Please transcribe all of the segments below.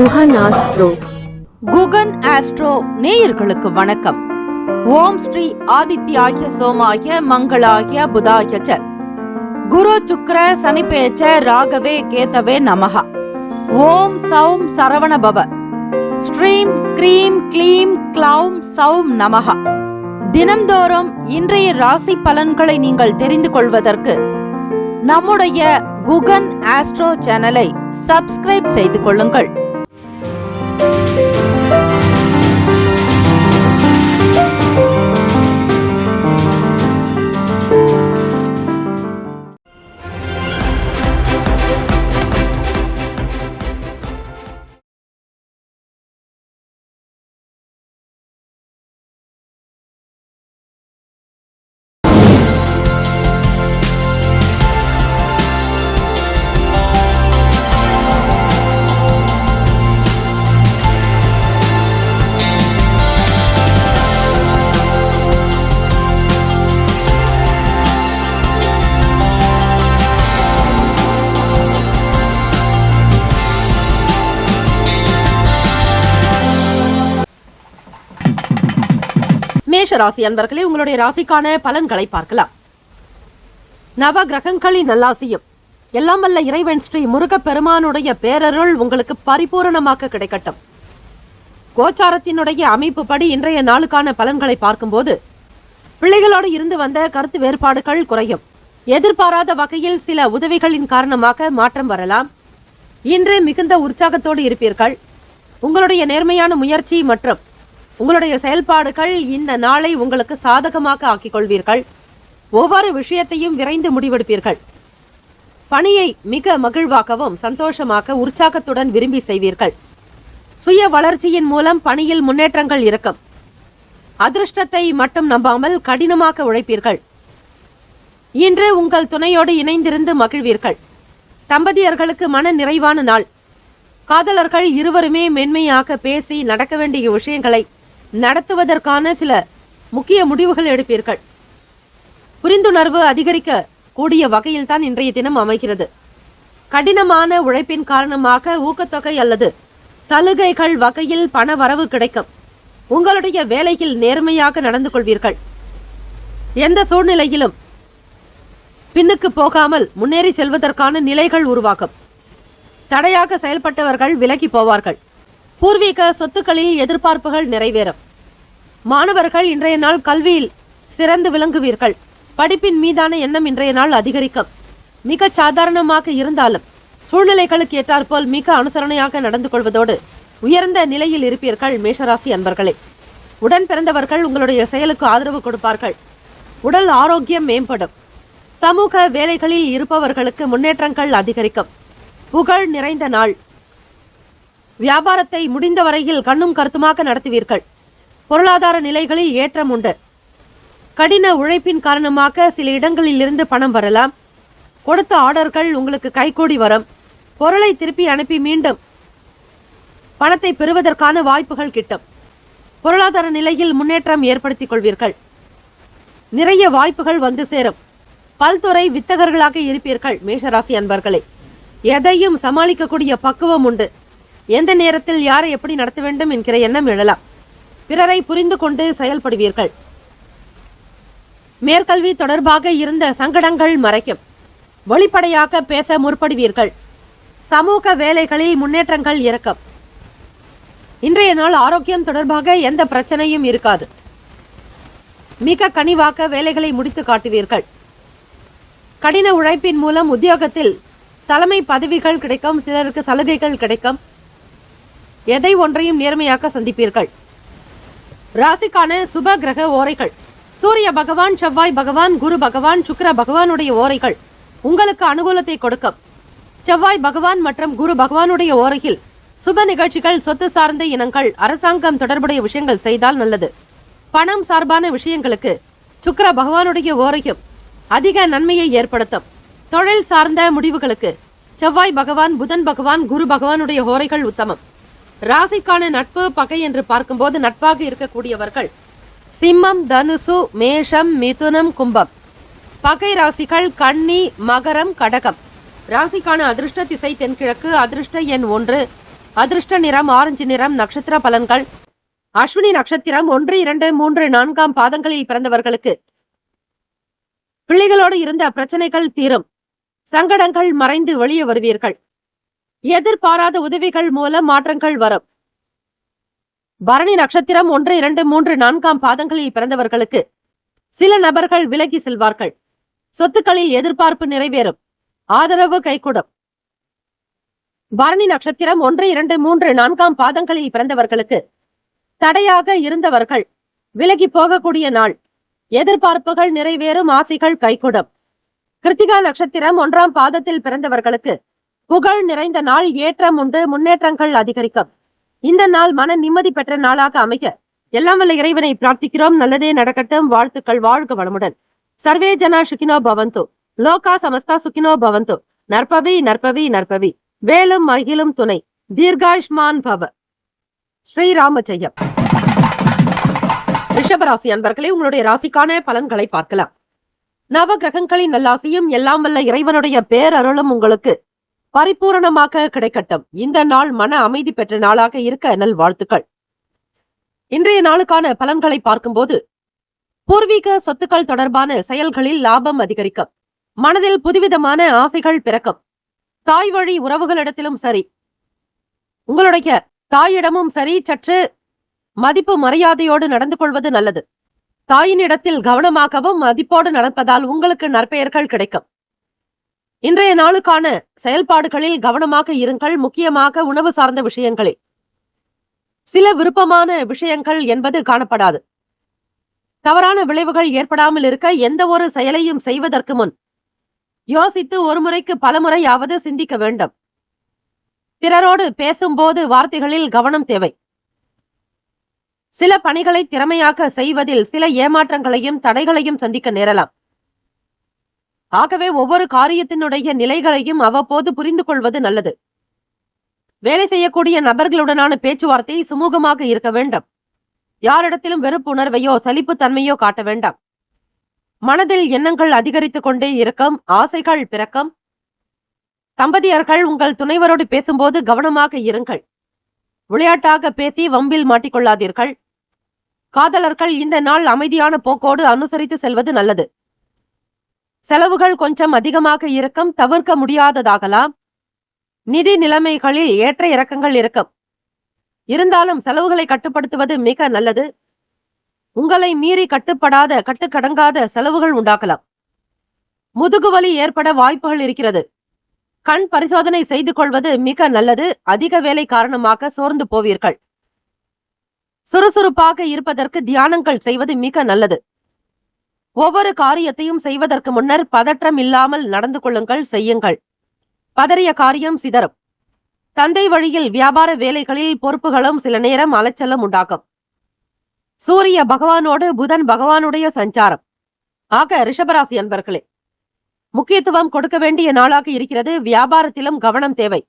Guhan astro. Guhan astro நேயர்களுக்கு வணக்கம். ஓம் ஸ்ரீ ஆதித்யாய சோமாய மங்களாய புதாய ச குரு சுக்ர சனிபேச்ச ராகவே கேதவே நமஹ. ஓம் சௌம் சரவண பவ ஸ்ரீம் க்ரீம் க்ளீம் க்ளௌம் சௌம் நமஹ. தினம்தோறும் இன்றைய ராசி பலன்களை நீங்கள் தெரிந்து கொள்வதற்கு நம்முடைய குகன் ஆஸ்ட்ரோ சேனலை சப்ஸ்கிரைப் செய்து கொள்ளுங்கள். மேஷ ராசி அன்பர்களே, உங்களுடைய ராசிக்கான பலன்களை பார்க்கலாம். நவ கிரகங்களின் நல்லாசியும் எல்லாம் வல்ல இறைவன் ஸ்ரீ முருகப் பெருமானுடைய பேரருள் உங்களுக்கு பரிபூரணமாக கிடைக்கட்டும். கோச்சாரத்தினுடைய அமைப்பு படி இன்றைய நாளுக்கான பலன்களை பார்க்கும்போது பிள்ளைகளோடு இருந்து வந்த கருத்து வேறுபாடுகள் குறையும். எதிர்பாராத வகையில் சில உதவிகளின் காரணமாக மாற்றம் வரலாம். இன்று மிகுந்த உற்சாகத்தோடு இருப்பீர்கள். உங்களுடைய நேர்மையான முயற்சி மற்றும் உங்களுடைய செயல்பாடுகள் இந்த நாளை உங்களுக்கு சாதகமாக ஆக்கிக் கொள்வீர்கள். ஒவ்வொரு விஷயத்தையும் விரைந்து முடிவெடுப்பீர்கள். பணியை மிக மகிழ்வாகவும் சந்தோஷமாக உற்சாகத்துடன் விரும்பி செய்வீர்கள். சுய வளர்ச்சியின் மூலம் பணியில் முன்னேற்றங்கள் இருக்கும். அதிர்ஷ்டத்தை மட்டும் நம்பாமல் கடினமாக உழைப்பீர்கள். இன்று உங்கள் துணையோடு இணைந்திருந்து மகிழ்வீர்கள். தம்பதியர்களுக்கு மன நிறைவான நாள். காதலர்கள் இருவருமே மென்மையாக பேசி நடக்க வேண்டிய விஷயங்களை நடத்துவதற்கான சில முக்கிய முடிவுகள் எடுப்பீர்கள். புரிந்துணர்வு அதிகரிக்க கூடிய வகையில் தான் இன்றைய தினம் அமைகிறது. கடினமான உழைப்பின் காரணமாக ஊக்கத்தொகை அல்லது சலுகைகள் வகையில் பண வரவு கிடைக்கும். உங்களுடைய வேலையில் நேர்மையாக நடந்து கொள்வீர்கள். எந்த சூழ்நிலையிலும் பின்னுக்கு போகாமல் முன்னேறி செல்வதற்கான நிலைகள் உருவாகும். தடையாக செயல்பட்டவர்கள் விலகி போவார்கள். பூர்வீக சொத்துக்களில் எதிர்பார்ப்புகள் நிறைவேறும். மாணவர்கள் இன்றைய நாள் கல்வியில் சிறந்து விளங்குவீர்கள். படிப்பின் மீதான எண்ணம் இன்றைய நாள் அதிகரிக்கும். மிக சாதாரணமாக இருந்தாலும் சூழ்நிலைகளுக்கு ஏற்றாற்போல் மிக அனுசரணையாக நடந்து கொள்வதோடு உயர்ந்த நிலையில் இருப்பீர்கள். மேஷராசி அன்பர்களே, உடன் பிறந்தவர்கள் உங்களுடைய செயலுக்கு ஆதரவு கொடுப்பார்கள். உடல் ஆரோக்கியம் மேம்படும். சமூக வேலைகளில் இருப்பவர்களுக்கு முன்னேற்றங்கள் அதிகரிக்கும். புகழ் நிறைந்த நாள். வியாபாரத்தை முடிந்த வரையில் கண்ணும் கருத்துமாக நடத்துவீர்கள். பொருளாதார நிலைகளில் ஏற்றம் உண்டு. கடின உழைப்பின் காரணமாக சில இடங்களில் இருந்து பணம் வரலாம். கொடுத்த ஆர்டர்கள் உங்களுக்கு கைகூடி வரும். பொருளை திருப்பி அனுப்பி மீண்டும் பணத்தை பெறுவதற்கான வாய்ப்புகள் கிட்டும். பொருளாதார நிலையில் முன்னேற்றம் ஏற்படுத்திக் கொள்வீர்கள். நிறைய வாய்ப்புகள் வந்து சேரும். பல்துறை வித்தகர்களாக இருப்பீர்கள். மேஷராசி அன்பர்களே, எதையும் சமாளிக்கக்கூடிய பக்குவம் உண்டு. எந்த நேரத்தில் யாரை எப்படி நடத்த வேண்டும் என்கிற எண்ணம் எழலாம். பிறரை புரிந்து கொண்டு செயல்படுவீர்கள். மேற்கல்வி தொடர்பாக இருந்த சங்கடங்கள் மறைக்கும். வெளிப்படையாக பேச முற்படுவீர்கள். சமூக வேலைகளில் முன்னேற்றங்கள் இருக்கும். இன்றைய நாள் ஆரோக்கியம் தொடர்பாக எந்த பிரச்சனையும் இருக்காது. மிக கனிவாக வேலைகளை முடித்து காட்டுவீர்கள். கடின உழைப்பின் மூலம் உத்தியோகத்தில் தலைமை பதவிகள் கிடைக்கும். சிலருக்கு சலுகைகள் கிடைக்கும். எதை ஒன்றையும் நேர்மையாக சந்திப்பீர்கள். ராசிக்கான சுப கிரக ஓரைகள். சூரிய பகவான், செவ்வாய் பகவான், குரு பகவான், சுக்கிர பகவானுடைய ஓரைகள் உங்களுக்கு அனுகூலத்தை கொடுக்கும். செவ்வாய் பகவான் மற்றும் குரு பகவானுடைய ஓரையில் சுப நிகழ்ச்சிகள், சொத்து சார்ந்த இனங்கள், அரசாங்கம் தொடர்புடைய விஷயங்கள் செய்தால் நல்லது. பணம் சார்பான விஷயங்களுக்கு சுக்கிர பகவானுடைய ஓரையும் அதிக நன்மையை ஏற்படுத்தும். தொழில் சார்ந்த முடிவுகளுக்கு செவ்வாய் பகவான், புதன் பகவான், குரு பகவானுடைய ஓரைகள் உத்தமம். ராசிக்கான நட்பு பகை என்று பார்க்கும்போது நட்பாக இருக்கக்கூடியவர்கள் சிம்மம், தனுசு, மேஷம், மிதுனம், கும்பம். பகை ராசிகள் கன்னி, மகரம், கடகம். ராசிக்கான அதிர்ஷ்ட திசை தென்கிழக்கு. அதிர்ஷ்ட எண் 1. அதிர்ஷ்ட நிறம் ஆரஞ்சு நிறம். நட்சத்திர பலன்கள். அஸ்வினி நட்சத்திரம் 1, 2, 3, 4 பாதங்களில் பிறந்தவர்களுக்கு பிள்ளைகளோடு இருந்த பிரச்சனைகள் தீரும். சங்கடங்கள் மறைந்து வெளியே வருவீர்கள். எதிர்பாராத உதவிகள் மூலம் மாற்றங்கள் வரும். பரணி நட்சத்திரம் 1, 2, 3, 4 பாதங்களில் பிறந்தவர்களுக்கு சில நபர்கள் விலகி செல்வார்கள். சொத்துக்களில் எதிர்பார்ப்பு நிறைவேறும். ஆதரவு கைகூடும். பரணி நட்சத்திரம் 1, 2, 3, 4 பாதங்களில் பிறந்தவர்களுக்கு தடையாக இருந்தவர்கள் விலகி போகக்கூடிய நாள். எதிர்பார்ப்புகள் நிறைவேறும். ஆசைகள் கைகூடும். கிருத்திகா நட்சத்திரம் 1ஆம் பாதத்தில் பிறந்தவர்களுக்கு புகழ் நிறைந்த நாள். ஏற்றம் உண்டு. முன்னேற்றங்கள் அதிகரிக்கும். இந்த நாள் மன நிம்மதி பெற்ற நாளாக அமைய எல்லாம் வல்ல இறைவனை பிரார்த்திக்கிறோம். நல்லதே நடக்கட்டும். வாழ்த்துக்கள். வாழ்க வளமுடன். சர்வே ஜனா சுகினோ பவந்து. லோகா சமஸ்தா சுகினோ பவந்து. நற்பவி நற்பவி நற்பவி. வேலும் மகிழும் துணை. தீர்காயுஷ்மான் பவ. ஸ்ரீராம ஜெயம். ரிஷபராசி அன்பர்களே, உங்களுடைய ராசிக்கான பலன்களை பார்க்கலாம். நவ கிரகங்களின் நல்லாசியும் எல்லாம் வல்ல இறைவனுடைய பேரருளும் உங்களுக்கு பரிபூரணமாக கிடைக்கட்டும். இந்த நாள் மன அமைதி பெற்ற நாளாக இருக்க நல் வாழ்த்துக்கள். இன்றைய நாளுக்கான பலன்களை பார்க்கும்போது, பூர்வீக சொத்துக்கள் தொடர்பான செயல்களில் லாபம் அதிகரிக்கும். மனதில் புதுவிதமான ஆசைகள் பிறக்கும். தாய் வழி உறவுகளிடத்திலும் சரி, உங்களுடைய தாயிடமும் சரி, சற்று மதிப்பு மரியாதையோடு நடந்து கொள்வது நல்லது. தாயினிடத்தில் கவனமாகவும் மதிப்போடு நடப்பதால் உங்களுக்கு நற்பெயர்கள் கிடைக்கும். இன்றைய நாளுக்கான செயல்பாடுகளில் கவனமாக இருங்கள். முக்கியமாக உணவு சார்ந்த விஷயங்களில் சில விருப்பமான விஷயங்கள் என்பது காணப்படாது. தவறான விளைவுகள் ஏற்படாமல் இருக்க எந்த ஒரு செயலையும் செய்வதற்கு முன் யோசித்து ஒரு முறைக்கு பலமுறையாவது சிந்திக்க வேண்டும். பிறரோடு பேசும்போது வார்த்தைகளில் கவனம் தேவை. சில பணிகளை திறமையாக செய்வதில் சில ஏமாற்றங்களையும் தடைகளையும் சந்திக்க நேரலாம். ஆகவே ஒவ்வொரு காரியத்தினுடைய நிலைகளையும் அவ்வப்போது புரிந்து கொள்வது நல்லது. வேலை செய்யக்கூடிய நபர்களுடனான பேச்சுவார்த்தை சுமூகமாக இருக்க வேண்டும். யாரிடத்திலும் வெறுப்புணர்வையோ சலிப்புத்தன்மையோ காட்ட வேண்டாம். மனதில் எண்ணங்கள் அதிகரித்துக் கொண்டே இருக்கும். ஆசைகள் பிறக்கும். தம்பதியர்கள் உங்கள் துணைவரோடு பேசும்போது கவனமாக இருங்கள். விளையாட்டாக பேசி வம்பில் மாட்டிக்கொள்ளாதீர்கள். காதலர்கள் இந்த நாள் அமைதியான போக்கோடு அனுசரித்து செல்வது நல்லது. செலவுகள் கொஞ்சம் அதிகமாக இருக்கும். தவிர்க்க முடியாததாகலாம். நிதி நிலைமைகளில் ஏற்ற இறக்கங்கள் இருக்கும். இருந்தாலும் செலவுகளை கட்டுப்படுத்துவது மிக நல்லது. உங்களை மீறி கட்டுக்கடங்காத செலவுகள் உண்டாக்கலாம். முதுகுவலி ஏற்பட வாய்ப்புகள் இருக்கிறது. கண் பரிசோதனை செய்து கொள்வது மிக நல்லது. அதிக வேலை காரணமாக சோர்ந்து போவீர்கள். சுறுசுறுப்பாக இருப்பதற்கு தியானங்கள் செய்வது மிக நல்லது. ஒவ்வொரு காரியத்தையும் செய்வதற்கு முன்னர் பதற்றம் இல்லாமல் நடந்து கொள்ளுங்கள், செய்யுங்கள். பதறிய காரியம் சிதறும். தந்தை வழியில் வியாபார வேலைகளில் பொறுப்புகளும் சில நேரம் அலைச்சலும் உண்டாகும். சூரிய பகவானோடு புதன் பகவானுடைய சஞ்சாரம். ஆக ரிஷபராசி அன்பர்களே, முக்கியத்துவம் கொடுக்க வேண்டிய நாளாக இருக்கிறது. வியாபாரத்திலும் கவனம் தேவை.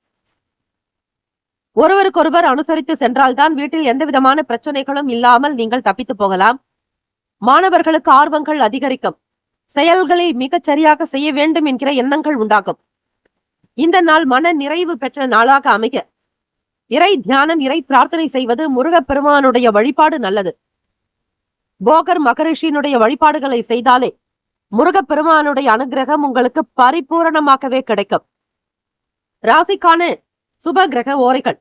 ஒருவருக்கொருவர் அனுசரித்து சென்றால்தான் வீட்டில் எந்தவிதமான பிரச்சனைகளும் இல்லாமல் நீங்கள் தப்பித்து போகலாம். மாணவர்களுக்கு ஆர்வங்கள் அதிகரிக்கும். செயல்களை மிகச் சரியாக செய்ய வேண்டும் என்கிற எண்ணங்கள் உண்டாகும். இந்த நாள் மன நிறைவு பெற்ற நாளாக அமைய இறை தியானம், இறை பிரார்த்தனை செய்வது, முருகப்பெருமானுடைய வழிபாடு நல்லது. போகர் மகரிஷியினுடைய வழிபாடுகளை செய்தாலே முருகப்பெருமானுடைய அனுகிரகம் உங்களுக்கு பரிபூரணமாகவே கிடைக்கும். ராசிக்கான சுப கிரக ஓரைகள்: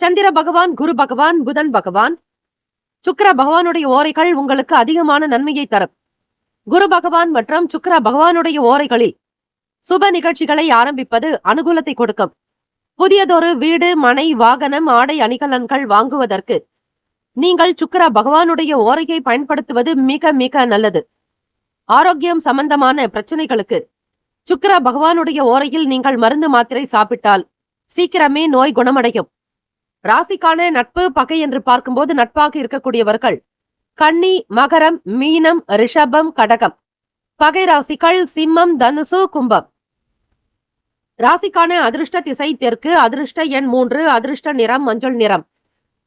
சந்திர பகவான், குரு பகவான், புதன் பகவான், சுக்கிர பகவானுடைய ஓரைகள் உங்களுக்கு அதிகமான நன்மையை தரும். குரு பகவான் மற்றும் சுக்கிர பகவானுடைய ஓரைகளில் சுப நிகழ்ச்சிகளை ஆரம்பிப்பது அனுகூலத்தை கொடுக்கும். புதியதொரு வீடு, மனை, வாகனம், ஆடை அணிகலன்கள் வாங்குவதற்கு நீங்கள் சுக்கிர பகவானுடைய ஓரையை பயன்படுத்துவது மிக மிக நல்லது. ஆரோக்கியம் சம்பந்தமான பிரச்சனைகளுக்கு சுக்கிர பகவானுடைய ஓரையில் நீங்கள் மருந்து மாத்திரை சாப்பிட்டால் சீக்கிரமே நோய் குணமடையும். ராசிக்கான நட்பு பகை என்று பார்க்கும்போது நட்பாக இருக்கக்கூடியவர்கள் கன்னி, மகரம், மீனம், ரிஷபம், கடகம். பகை ராசிகள் சிம்மம், தனுசு, கும்பம். ராசிக்கான அதிர்ஷ்ட திசை தெற்கு. அதிர்ஷ்ட எண் 3. அதிர்ஷ்ட நிறம் மஞ்சள் நிறம்.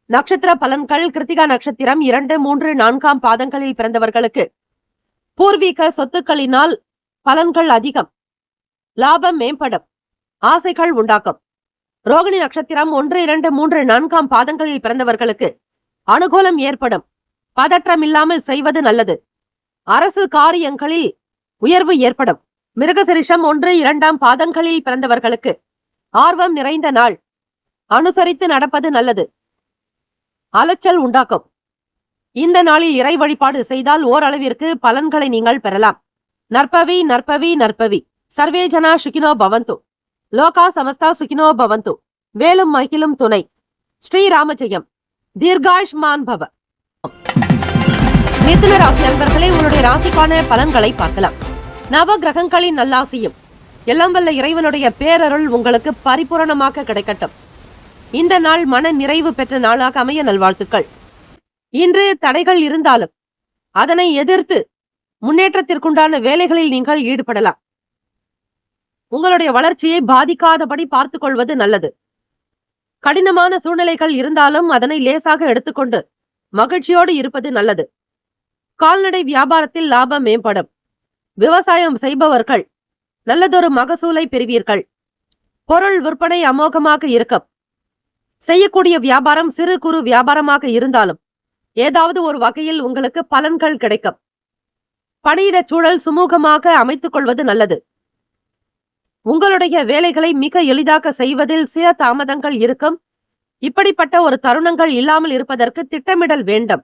நட்சத்திர பலன்கள்: கிருத்திகா நட்சத்திரம் 2, 3, 4 பாதங்களில் பிறந்தவர்களுக்கு பூர்வீக சொத்துக்களினால் பலன்கள் அதிகம். லாபம் மேம்படும். ஆசைகள் உண்டாக்கும். ரோகிணி நட்சத்திரம் 1, 2, 3, 4 பாதங்களில் பிறந்தவர்களுக்கு அனுகூலம் ஏற்படும். பதற்றம் இல்லாமல் செய்வது நல்லது. அரசு காரியங்களில் உயர்வு ஏற்படும். மிருகசிரிஷம் 1, 2 பாதங்களில் பிறந்தவர்களுக்கு ஆர்வம் நிறைந்த நாள். அனுசரித்து நடப்பது நல்லது. அலைச்சல் உண்டாக்கும். இந்த நாளில் இறை வழிபாடு செய்தால் ஓரளவிற்கு பலன்களை நீங்கள் பெறலாம். நற்பவி நற்பவி நற்பவி. சர்வே ஜனா சுகினோ பவந்து. லோகா சமஸ்தா சுகினோ பவந்து. வேலும் மகிழும் துணை. ஸ்ரீராமஜெயம். தீர்காயுஷ்மான் பவ. மிதுன ராசி அன்பர்களே, உங்களுடைய ராசிக்கான பலன்களை பார்க்கலாம். நவ கிரகங்களின் நல்லாசியும் எல்லாம் வல்ல இறைவனுடைய பேரருள் உங்களுக்கு பரிபூரணமாக கிடைக்கட்டும். இந்த நாள் மன நிறைவு பெற்ற நாளாக அமைய நல்வாழ்த்துக்கள். இன்று தடைகள் இருந்தாலும் அதனை எதிர்த்து முன்னேற்றத்திற்குண்டான வேலைகளில் நீங்கள் ஈடுபடலாம். உங்களுடைய வளர்ச்சியை பாதிக்காதபடி பார்த்துக் கொள்வது நல்லது. கடினமான சூழ்நிலைகள் இருந்தாலும் அதனை லேசாக எடுத்துக்கொண்டு மகிழ்ச்சியோடு இருப்பது நல்லது. கால்நடை வியாபாரத்தில் லாபம் மேம்படும். விவசாயம் செய்பவர்கள் நல்லதொரு மகசூலை பெறுவீர்கள். பொருள் விற்பனை அமோகமாக இருக்கும். செய்யக்கூடிய வியாபாரம் சிறு குறு வியாபாரமாக இருந்தாலும் ஏதாவது ஒரு வகையில் உங்களுக்கு பலன்கள் கிடைக்கும். பணியிடச் சூழல் சுமூகமாக அமைத்துக் கொள்வது நல்லது. உங்களுடைய வேலைகளை மிக எளிதாக செய்வதில் சில தாமதங்கள் இருக்கும். இப்படிப்பட்ட ஒரு தருணங்கள் இல்லாமல் இருப்பதற்கு திட்டமிடல் வேண்டும்.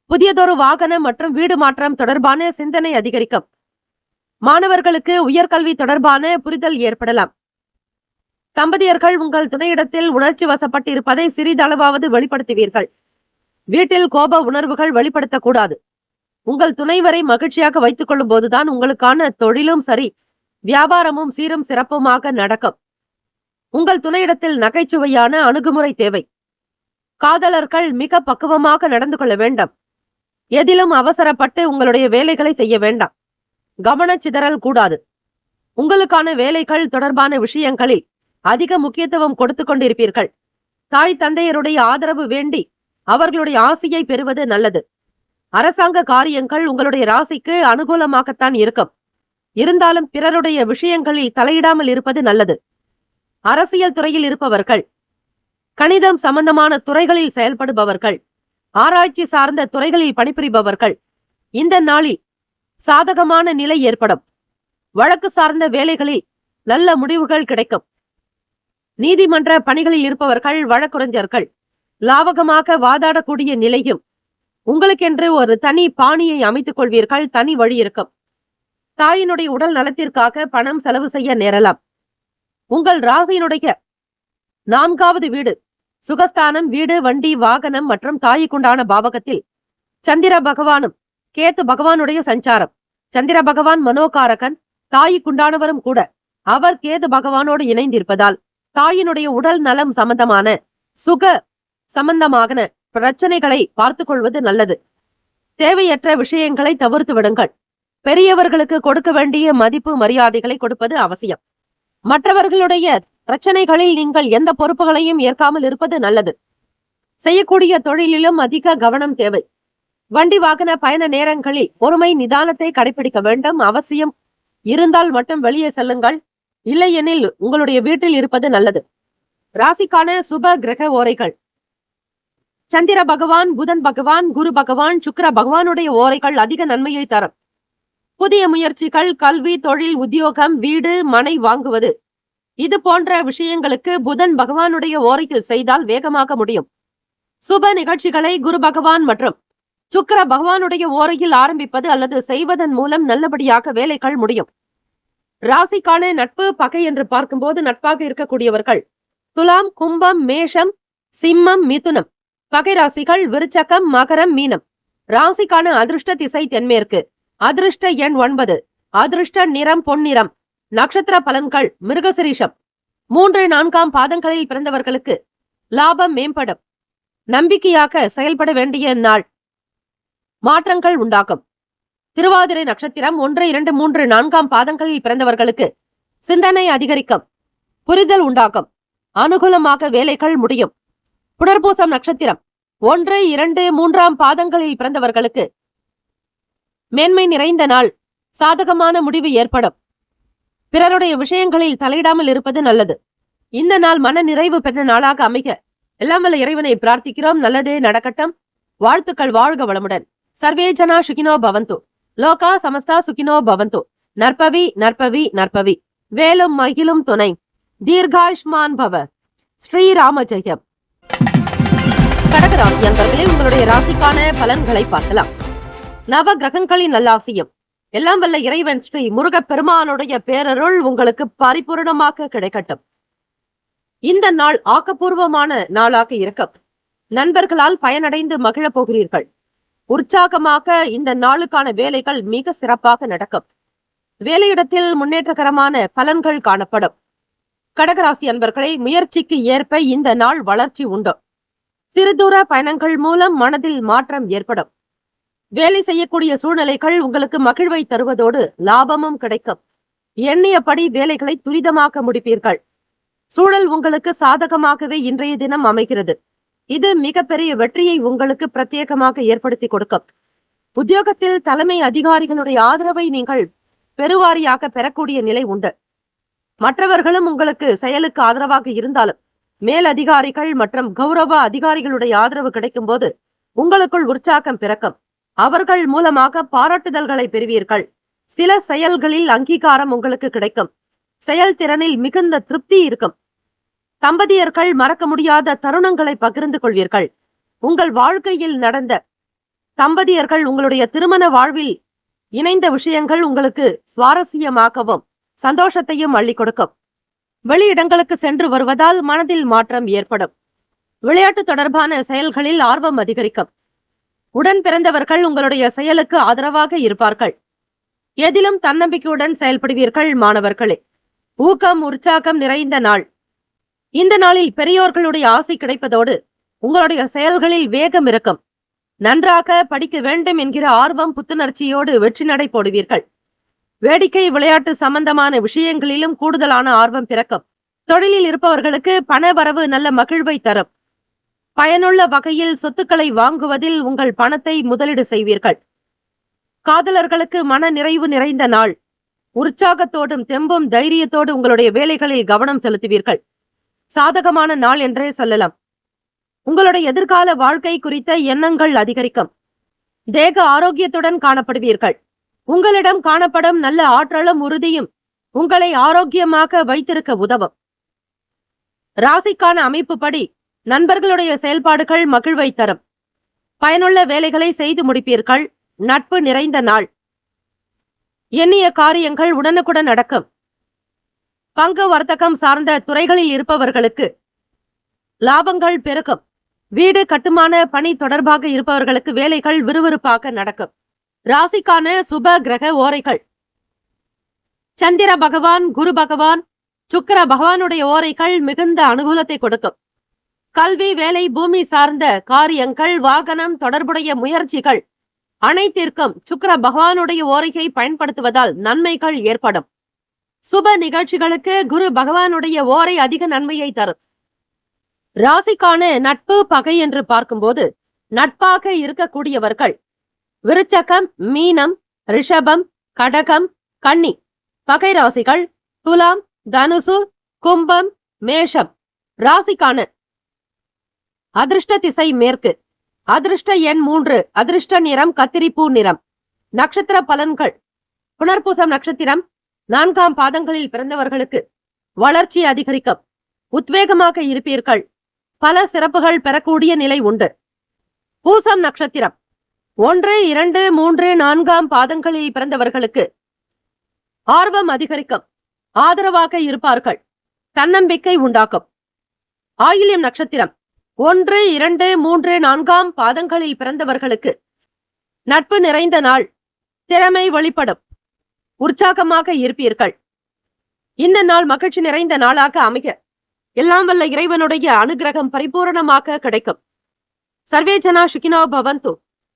புதியதொரு வாகனம் மற்றும் வீடு மாற்றம் தொடர்பான சிந்தனை அதிகரிக்கும். மாணவர்களுக்கு உயர்கல்வி தொடர்பான புரிதல் ஏற்படலாம். தம்பதியர்கள் உங்கள் துணையிடத்தில் உணர்ச்சி வசப்பட்டு இருப்பதை சிறிதளவாவது வெளிப்படுத்துவீர்கள். வீட்டில் கோப உணர்வுகள் வெளிப்படுத்தக்கூடாது. உங்கள் துணைவரை மகிழ்ச்சியாக வைத்துக் கொள்ளும் போதுதான் உங்களுக்கான தொழிலும் சரி, வியாபாரமும் சீரும் சிறப்புமாக நடக்கும். உங்கள் துணையிடத்தில் நகைச்சுவையான அணுகுமுறை தேவை. காதலர்கள் மிக பக்குவமாக நடந்து கொள்ள வேண்டும். எதிலும் அவசரப்பட்டு உங்களுடைய வேலைகளை செய்ய வேண்டாம். கவனச்சிதறல் கூடாது. உங்களுக்கான வேலைகள் தொடர்பான விஷயங்களில் அதிக முக்கியத்துவம் கொடுத்து கொண்டிருப்பீர்கள். தாய் தந்தையருடைய ஆதரவு வேண்டி அவர்களுடைய ஆசையை பெறுவது நல்லது. அரசாங்க காரியங்கள் உங்களுடைய ராசிக்கு அனுகூலமாகத்தான் இருக்கும். இருந்தாலும் பிறருடைய விஷயங்களில் தலையிடாமல் இருப்பது நல்லது. அரசியல் துறையில் இருப்பவர்கள், கணிதம் சம்பந்தமான துறைகளில் செயல்படுபவர்கள், ஆராய்ச்சி சார்ந்த துறைகளில் பணிபுரிபவர்கள் இந்த நாளில் சாதகமான நிலை ஏற்படும். வழக்கு சார்ந்த வேலைகளில் நல்ல முடிவுகள் கிடைக்கும். நீதிமன்ற பணிகளில் இருப்பவர்கள், வழக்குரைஞர்கள் லாவகமாக வாதாடக்கூடிய நிலையும், உங்களுக்கென்று ஒரு தனி பாணியை அமைத்துக் கொள்வீர்கள். தனி வழி இருக்கும். தாயினுடைய உடல் நலத்திற்காக பணம் செலவு செய்ய நேரலாம். உங்கள் ராசியினுடைய 4வது வீடு சுகஸ்தானம். வீடு, வண்டி, வாகனம் மற்றும் தாய்க்குண்டான பாவகத்தில் சந்திர பகவானும் கேத்து பகவானுடைய சஞ்சாரம். சந்திர பகவான் மனோகாரகன், தாய்க்குண்டானவரும் கூட. அவர் கேது பகவானோடு இணைந்திருப்பதால் தாயினுடைய உடல் நலம் சம்பந்தமான சுக சம்பந்தமான பிரச்சனைகளை பார்த்துக் கொள்வது நல்லது. தேவையற்ற விஷயங்களை தவிர்த்து விடுங்கள். பெரியவர்களுக்கு கொடுக்க வேண்டிய மதிப்பு மரியாதைகளை கொடுப்பது அவசியம். மற்றவர்களுடைய பிரச்சனைகளில் நீங்கள் எந்த பொறுப்புகளையும் ஏற்காமல் இருப்பது நல்லது. செய்யக்கூடிய தொழிலிலும் அதிக கவனம் தேவை. வண்டி வாகன பயண நேரங்களில் பொறுமை நிதானத்தை கடைபிடிக்க வேண்டும். அவசியம் இருந்தால் மட்டும் வெளியே செல்லுங்கள். இல்லையெனில் உங்களுடைய வீட்டில் இருப்பது நல்லது. ராசிக்கான சுப கிரக ஓரைகள். சந்திர பகவான், புதன் பகவான், குரு பகவான், சுக்கிர பகவானுடைய ஓரைகள் அதிக நன்மையை தரும். புதிய முயற்சிகள், கல்வி, தொழில், உத்தியோகம், வீடு, மனை வாங்குவது இது போன்ற விஷயங்களுக்கு புதன் பகவானுடைய ஓரையில் செய்தால் வேகமாக முடியும். சுப நிகழ்ச்சிகளை குரு பகவான் மற்றும் சுக்கிர பகவானுடைய ஓரையில் ஆரம்பிப்பது அல்லது செய்வதன் மூலம் நல்லபடியாக வேலைகள் முடியும். ராசிக்கான நட்பு பகை என்று பார்க்கும்போது நட்பாக இருக்கக்கூடியவர்கள் துலாம், கும்பம், மேஷம், சிம்மம், மிதுனம். பகை ராசிகள் விருச்சகம், மகரம், மீனம். ராசிக்கான அதிர்ஷ்ட திசை தென்மேற்கு. அதிர்ஷ்ட எண் 9. அதிர்ஷ்ட நிறம் பொன்னிறம். நட்சத்திர பலன்கள் மிருகசிரீஷம். 3, 4 பாதங்களில் பிறந்தவர்களுக்கு லாபம் மேம்படும். நம்பிக்கையாக செயல்பட வேண்டிய நாள். மாற்றங்கள் உண்டாகும். திருவாதிரை நட்சத்திரம் 1, 2, 3, 4 பாதங்களில் பிறந்தவர்களுக்கு சிந்தனை அதிகரிக்கும். புரிதல் உண்டாகும். அனுகூலமாக வேலைகள் முடியும். புனர்பூசம் நட்சத்திரம் 1, 2, 3 பாதங்களில் பிறந்தவர்களுக்கு மேன்மை நிறைந்த நாள். சாதகமான முடிவு ஏற்படும். பிறருடைய விஷயங்களில் தலையிடாமல் இருப்பது நல்லது. இந்த நாள் மன நிறைவு பெற்ற நாளாக அமைக எல்லாம் வல்ல இறைவனை பிரார்த்திக்கிறோம். நல்லதே நடக்கட்டும். வாழ்த்துக்கள். வாழ்க வளமுடன். சர்வே ஜனா சுகினோ பவந்து. லோகா சமஸ்தா சுகினோ பவந்து. நற்பவி நற்பவி நற்பவி. வேலும் மகிழும் துணை. தீர்காயுஷ்மான் பவ. ஸ்ரீராம ஜெயம். கடகராசி அன்பர்களே, உங்களுடைய ராசிக்கான பலன்களை பார்க்கலாம். நவ கிரகங்களின் நல்லாசியம் எல்லாம் வல்ல இறைவன் ஸ்ரீ முருகப்பெருமானுடைய பேரருள் உங்களுக்கு பரிபூர்ணமாக கிடைக்கட்டும். இந்த நாள் ஆக்கப்பூர்வமான நாளாக இருக்கும். நண்பர்களால் பயனடைந்து மகிழப் போகிறீர்கள். உற்சாகமாக இந்த நாளுக்கான வேலைகள் மிக சிறப்பாக நடக்கும். வேலையிடத்தில் முன்னேற்றகரமான பலன்கள் காணப்படும். கடகராசி அன்பர்களை, முயற்சிக்கு ஏற்ப இந்த நாள் வளர்ச்சி உண்டு. சிறுதூர பயணங்கள் மூலம் மனதில் மாற்றம் ஏற்படும். வேலை செய்யக்கூடிய சூழ்நிலைகள் உங்களுக்கு மகிழ்வை தருவதோடு லாபமும் கிடைக்கும். எண்ணியபடி வேலைகளை துரிதமாக்க முடிப்பீர்கள். சூழல் உங்களுக்கு சாதகமாகவே இன்றைய தினம் அமைகிறது. இது மிகப்பெரிய வெற்றியை உங்களுக்கு பிரத்யேகமாக ஏற்படுத்தி கொடுக்கும். உத்தியோகத்தில் தலைமை அதிகாரிகளுடைய ஆதரவை நீங்கள் பெருவாரியாக பெறக்கூடிய நிலை உண்டு. மற்றவர்களும் உங்களுக்கு செயலுக்கு ஆதரவாக இருந்தாலும் மேல் அதிகாரிகள் மற்றும் கௌரவ அதிகாரிகளுடைய ஆதரவு கிடைக்கும் போது உங்களுக்குள் உற்சாகம் பிறக்கும். அவர்கள் மூலமாக பாராட்டுதல்களை பெறுவீர்கள். சில செயல்களில் அங்கீகாரம் உங்களுக்கு கிடைக்கும். செயல்திறனில் மிகுந்த திருப்தி இருக்கும். தம்பதியர்கள் மறக்க முடியாத தருணங்களை பகிர்ந்து கொள்வீர்கள். உங்கள் வாழ்க்கையில் நடந்த தம்பதியர்கள் உங்களுடைய திருமண வாழ்வில் இணைந்த விஷயங்கள் உங்களுக்கு சுவாரஸ்யமாகவும் சந்தோஷத்தையும் அள்ளி கொடுக்கும். வெளியிடங்களுக்கு சென்று வருவதால் மனதில் மாற்றம் ஏற்படும். விளையாட்டு தொடர்பான செயல்களில் ஆர்வம் அதிகரிக்கும். உடன் பிறந்தவர்கள் உங்களுடைய செயலுக்கு ஆதரவாக இருப்பார்கள். எதிலும் தன்னம்பிக்கையுடன் செயல்படுவீர்கள். மாணவர்களே, ஊக்கம் உற்சாகம் நிறைந்த நாள். இந்த நாளில் பெரியோர்களுடைய ஆசை கிடைப்பதோடு உங்களுடைய செயல்களில் வேகம் இருக்கும். நன்றாக படிக்க வேண்டும் என்கிற ஆர்வம் புத்துணர்ச்சியோடு வெற்றி நடை போடுவீர்கள். வேடிக்கை விளையாட்டு சம்பந்தமான விஷயங்களிலும் கூடுதலான ஆர்வம் பிறக்கும். தொழிலில் இருப்பவர்களுக்கு பண வரவு நல்ல மகிழ்வை தரும். பயனுள்ள வகையில் சொத்துக்களை வாங்குவதில் உங்கள் பணத்தை முதலீடு செய்வீர்கள். காதலர்களுக்கு மன நிறைவு நிறைந்த நாள். உற்சாகத்தோடும் தெம்பும் தைரியத்தோடு உங்களுடைய வேலைகளில் கவனம் செலுத்துவீர்கள். சாதகமான நாள் என்றே சொல்லலாம். உங்களுடைய எதிர்கால வாழ்க்கை குறித்த எண்ணங்கள் அதிகரிக்கும். தேக ஆரோக்கியத்துடன் காணப்படுவீர்கள். உங்களிடம் காணப்படும் நல்ல ஆற்றலும் உறுதியும் உங்களை ஆரோக்கியமாக வைத்திருக்க உதவும். ராசிக்கான அமைப்புப்படி நண்பர்களுடைய செயல்பாடுகள் மகிழ்வை தரும். பயனுள்ள வேலைகளை செய்து முடிப்பீர்கள். நட்பு நிறைந்த நாள். எண்ணிய காரியங்கள் உடனுக்குடன் நடக்கும். பங்கு வர்த்தகம் சார்ந்த துறைகளில் இருப்பவர்களுக்கு லாபங்கள் பெருகும். வீடு கட்டுமான பணி தொடர்பாக இருப்பவர்களுக்கு வேலைகள் விறுவிறுப்பாக நடக்கும். ராசிக்கான சுப கிரக ஓரைகள். சந்திர பகவான், குரு பகவான், சுக்கிர பகவானுடைய ஓரைகள் மிகுந்த அனுகூலத்தை கொடுக்கும். கல்வி, வேலை, பூமி சார்ந்த காரியங்கள், வாகனம் தொடர்புடைய முயற்சிகள் அனைத்திற்கும் சுக்கிர பகவானுடைய ஓரையை பயன்படுத்துவதால் நன்மைகள் ஏற்படும். சுப நிகழ்ச்சிகளுக்கு குரு பகவானுடைய ஓரை அதிக நன்மையை தரும். ராசிக்கான நட்பு பகை என்று பார்க்கும்போது நட்பாக இருக்கக்கூடியவர்கள் விருச்சகம், மீனம், ரிஷபம், கடகம், கன்னி. பகை ராசிகள் துலாம், தனுசு, கும்பம், மேஷம். ராசிக்கான அதிர்ஷ்ட திசை மேற்கு. அதிர்ஷ்ட எண் 3. அதிர்ஷ்ட நிறம் கத்திரிப்பூ நிறம். நட்சத்திர பலன்கள். புனர்பூசம் நட்சத்திரம் 4ஆம் பாதங்களில் பிறந்தவர்களுக்கு வளர்ச்சி அதிகரிக்கும். உத்வேகமாக இருப்பீர்கள். பல சிறப்புகள் பெறக்கூடிய நிலை உண்டு. பூசம் நட்சத்திரம் 1, 2, 3, 4ஆம் பாதங்களில் பிறந்தவர்களுக்கு ஆர்வம் அதிகரிக்கும். ஆதரவாக இருப்பார்கள். தன்னம்பிக்கை உண்டாக்கும். ஆயில்யம் நட்சத்திரம் 1, 2, 3, 4ஆம் பாதங்களில் பிறந்தவர்களுக்கு நட்பு நிறைந்த நாள். திறமை வெளிப்படும். உற்சாகமாக இருப்பீர்கள். இந்த நாள் மகிழ்ச்சி நிறைந்த நாளாக அமைக எல்லாம் வல்ல இறைவனுடைய அனுகிரகம் பரிபூரணமாக கிடைக்கும். சர்வே ஜனா சுகினோ பவந்து.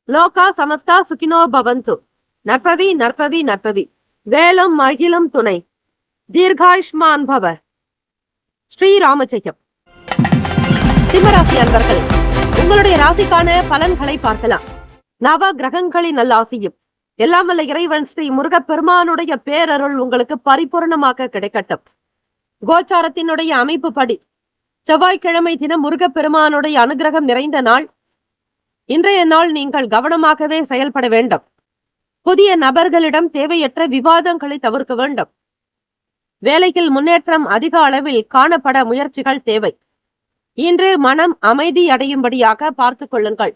லோகா சமஸ்தா சுகினோ பவந்து. நற்பவி நற்பவி நற்பவி. வேலும் மகிழும் துணை. தீர்காயுஷ்மான் பவ. ஸ்ரீராம ஜெயம். சிம்மராசி அன்பர்கள், உங்களுடைய ராசிக்கான பலன்களை பார்க்கலாம். நவ கிரகங்களின் நல்லாசியும் எல்லாம் வல்ல இறைவன் ஸ்ரீ முருகப்பெருமானுடைய பேரருள் உங்களுக்கு பரிபூர்ணமாக கிடைக்கட்டும். கோச்சாரத்தினுடைய அமைப்பு படி செவ்வாய்க்கிழமை தினம் முருகப்பெருமானுடைய அனுகிரகம் நிறைந்த நாள். இன்றைய நாள் நீங்கள் கவனமாகவே செயல்பட வேண்டும். புதிய நபர்களிடம் தேவையற்ற விவாதங்களை தவிர்க்க வேண்டும். வேலையில் முன்னேற்றம் அதிக அளவில் காணப்பட முயற்சிகள் தேவை. இன்று மனம் அமைதி அடையும்படியாக பார்த்துக் கொள்ளுங்கள்.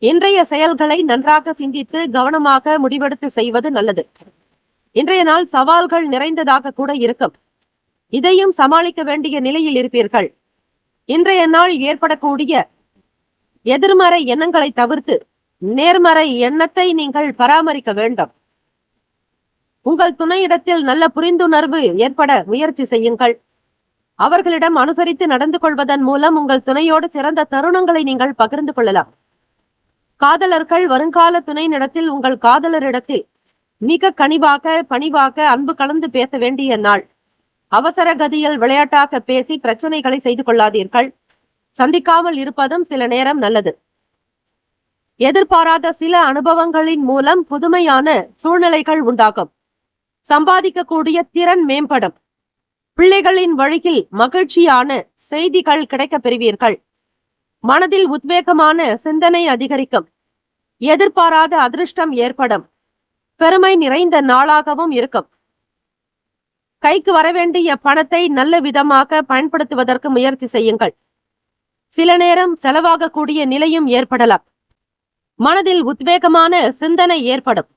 இன்றைய செயல்களை நன்றாக சிந்தித்து கவனமாக முடிவெடுத்து செய்வது நல்லது. இன்றைய நாள் சவால்கள் நிறைந்ததாக கூட இருக்கும். இதையும் சமாளிக்க வேண்டிய நிலையில் இருப்பீர்கள். இன்றைய நாள் ஏற்படக்கூடிய எதிர்மறை எண்ணங்களை தவிர்த்து நேர்மறை எண்ணத்தை நீங்கள் பராமரிக்க வேண்டும். உங்கள் துணையிடத்தில் நல்ல புரிந்துணர்வு ஏற்பட முயற்சி செய்யுங்கள். அவர்களிடம் அனுசரித்து நடந்து கொள்வதன் மூலம் உங்கள் துணையோடு சிறந்த தருணங்களை நீங்கள் பகிர்ந்து கொள்ளலாம். காதலர்கள் வருங்கால துணையினிடத்தில் உங்கள் காதலரிடத்தில் மிக கனிவாக பணிவாக அன்பு கலந்து பேச வேண்டிய நாள். அவசர கதியில் விளையாட்டாக பேசி பிரச்சனைகளை செய்து கொள்ளாதீர்கள். சந்திக்காமல் இருப்பதும் சில நேரம் நல்லது. எதிர்பாராத சில அனுபவங்களின் மூலம் புதுமையான சூழ்நிலைகள் உண்டாகும். சம்பாதிக்கக்கூடிய திறன் மேம்படும். பிள்ளைகளின் வழியில் மகிழ்ச்சியான செய்திகள் கிடைக்கப் பெறுவீர்கள். மனதில் உத்வேகமான சிந்தனை அதிகரிக்கும். எதிர்பாராத அதிர்ஷ்டம் ஏற்படும். பெருமை நிறைந்த நாளாகவும் இருக்கும். கைக்கு வரவேண்டிய பணத்தை நல்ல விதமாக பயன்படுத்துவதற்கு முயற்சி செய்யுங்கள். சில நேரம் செலவாகக்கூடிய நிலையும் ஏற்படலாம். மனதில் உத்வேகமான சிந்தனை ஏற்படும்.